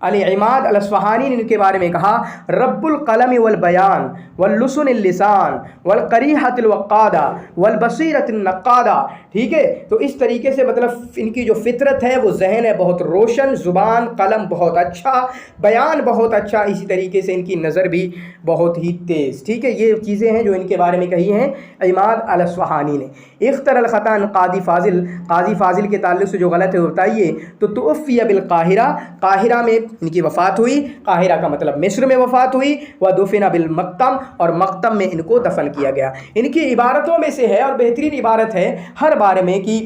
अल-इमाद अल-अस्फ़हानी ने इनके बारे में कहा, रब्बुल क़लम वल बयान वल लुसन लिसान वल क़रीहतिल वक़ादा वल बसीरतिन नक़ादा। ठीक है, तो इस तरीके से मतलब इनकी जो फितरत है, वो जहन है बहुत रोशन, ज़ुबान कलम बहुत अच्छा, बयान बहुत अच्छा, इसी तरीके से इनकी नज़र भी बहुत ही तेज़। ठीक है, ये चीज़ें हैं जो इनके बारे में कही हैं इमाद अल-अस्फ़हानी ने। इख्तरल ख़तान क़ादी फ़ाज़िल, काजी फ़ाज़िल के ताल्लुक़ से जो गलत है बताइए, तो तुफ़्फ़िया बिल क़ाहिरा, काहिरा में इनकी वफ़ात हुई। काहिरा का मतलब मिस्र में वफ़ात हुई। व दुफ़िना बिल मक्तम, और मक्तम में इनको दफन किया गया। इनकी इबारतों में से है और बेहतरीन इबारत है हर बारे में कि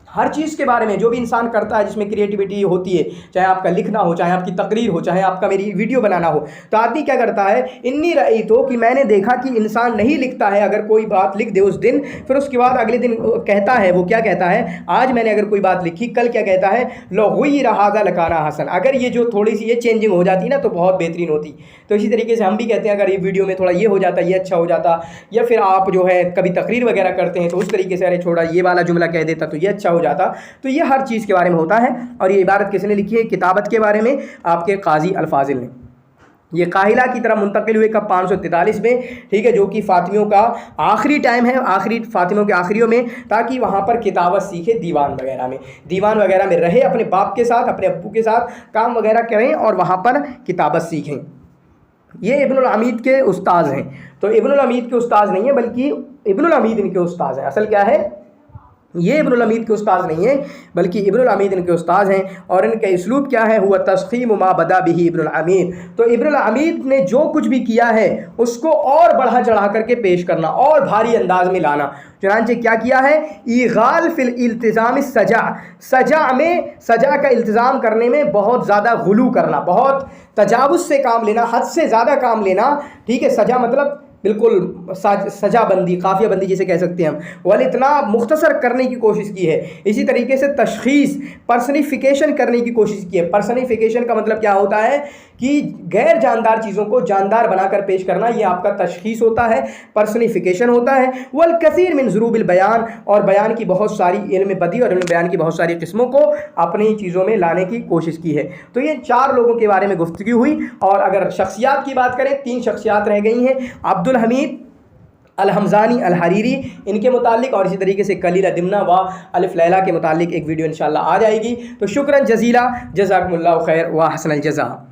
हर चीज़ के बारे में जो भी इंसान करता है जिसमें क्रिएटिविटी होती है, चाहे आपका लिखना हो, चाहे आपकी तकरीर हो, चाहे आपका मेरी वीडियो बनाना हो, तो आदमी क्या करता है, इन्नी रई तो कि मैंने देखा कि इंसान नहीं लिखता है। अगर कोई बात लिख दे उस दिन, फिर उसके बाद अगले दिन कहता है, वो क्या कहता है, आज मैंने अगर कोई बात लिखी, कल क्या कहता है, लो हुई रहाज़ा लकाना हसन, अगर ये जो थोड़ी सी ये चेंजिंग हो जाती ना तो बहुत बेहतरीन होती। तो इसी तरीके से हम भी कहते हैं अगर ये वीडियो में थोड़ा ये हो जाता, ये अच्छा हो जाता, या फिर आप जो है कभी तकरीर वगैरह करते हैं तो उस तरीके से अरे छोड़ा ये वाला जुमला कह देता तो ये अच्छा हो जाता। तो ये हर चीज़ के बारे में होता है। और ये इबारत किसने लिखी है? किताबत के बारे में आपके काजी अल फ़ाज़िल ने। ये काहिला की तरफ मुंतकिल हुए कब? 543 में। ठीक है, जो कि फ़ातिमियों का आखिरी टाइम है, आखिरी फ़ातिमियों के आखिरियों में, ताकि वहाँ पर किताबत सीखे, दीवान वगैरह में रहे, अपने बाप के साथ, अपने अब्बू के साथ काम वगैरह करें और वहाँ पर किताबत सीखें। ये इब्नुल अमीद के उस्ताद हैं। तो इब्नुल अमीद के उस्ताद नहीं है बल्कि इब्नुल अमीद इनके उस्ताद हैं। असल क्या है, ये इब्नुल अमीद के उस्ताद नहीं है बल्कि इब्नुल अमीद इनके उस्ताद हैं। और इनका इसलूब क्या है? हुआ तस्ख़ीम मा बदा बिही इब्नुल अमीद। तो इब्नुल अमीद ने जो कुछ भी किया है उसको और बढ़ा चढ़ा करके पेश करना और भारी अंदाज में लाना। चुनांचे क्या किया है? ईगाल फिल इल्तिज़ाम सजा, सजा में, सजा का इल्तिज़ाम करने में बहुत ज़्यादा गुलू करना, बहुत तजावुज़ से काम लेना, हद से ज़्यादा काम लेना। ठीक है, सजा मतलब बिल्कुल सजाबंदी, काफ़ियाबंदी जिसे कह सकते हैं हम, वाल इतना मुख्तसर करने की कोशिश की है। इसी तरीके से तशख़ीस, पर्सनिफिकेशन करने की कोशिश की है। पर्सनिफिकेशन का मतलब क्या होता है कि गैर जानदार चीज़ों को जानदार बनाकर पेश करना, ये आपका तशख़ीस होता है, पर्सनिफिकेशन होता है। वल कसीर मिन ज़ुरूबिल बयान, और बयान की बहुत सारी, इल्म बदी और इल्म बयान की बहुत सारी किस्मों को अपनी चीज़ों में लाने की कोशिश की है। तो ये 4 लोगों के बारे में गुफ्तगू हुई। और अगर शख्सियात की बात करें, 3 शख्सियात रह गई हैं, अब्दुल हमीद अल हमज़ानी अल हरीरी, इनके मुतालिक, और इसी तरीके से कलील दिमना व अलिफ लैला के मुतालिक एक वीडियो इंशाअल्लाह आ जाएगी। तो शुक्रन जज़ीला, जज़ाकुमुल्लाहु खैर व हसनल जज़ा।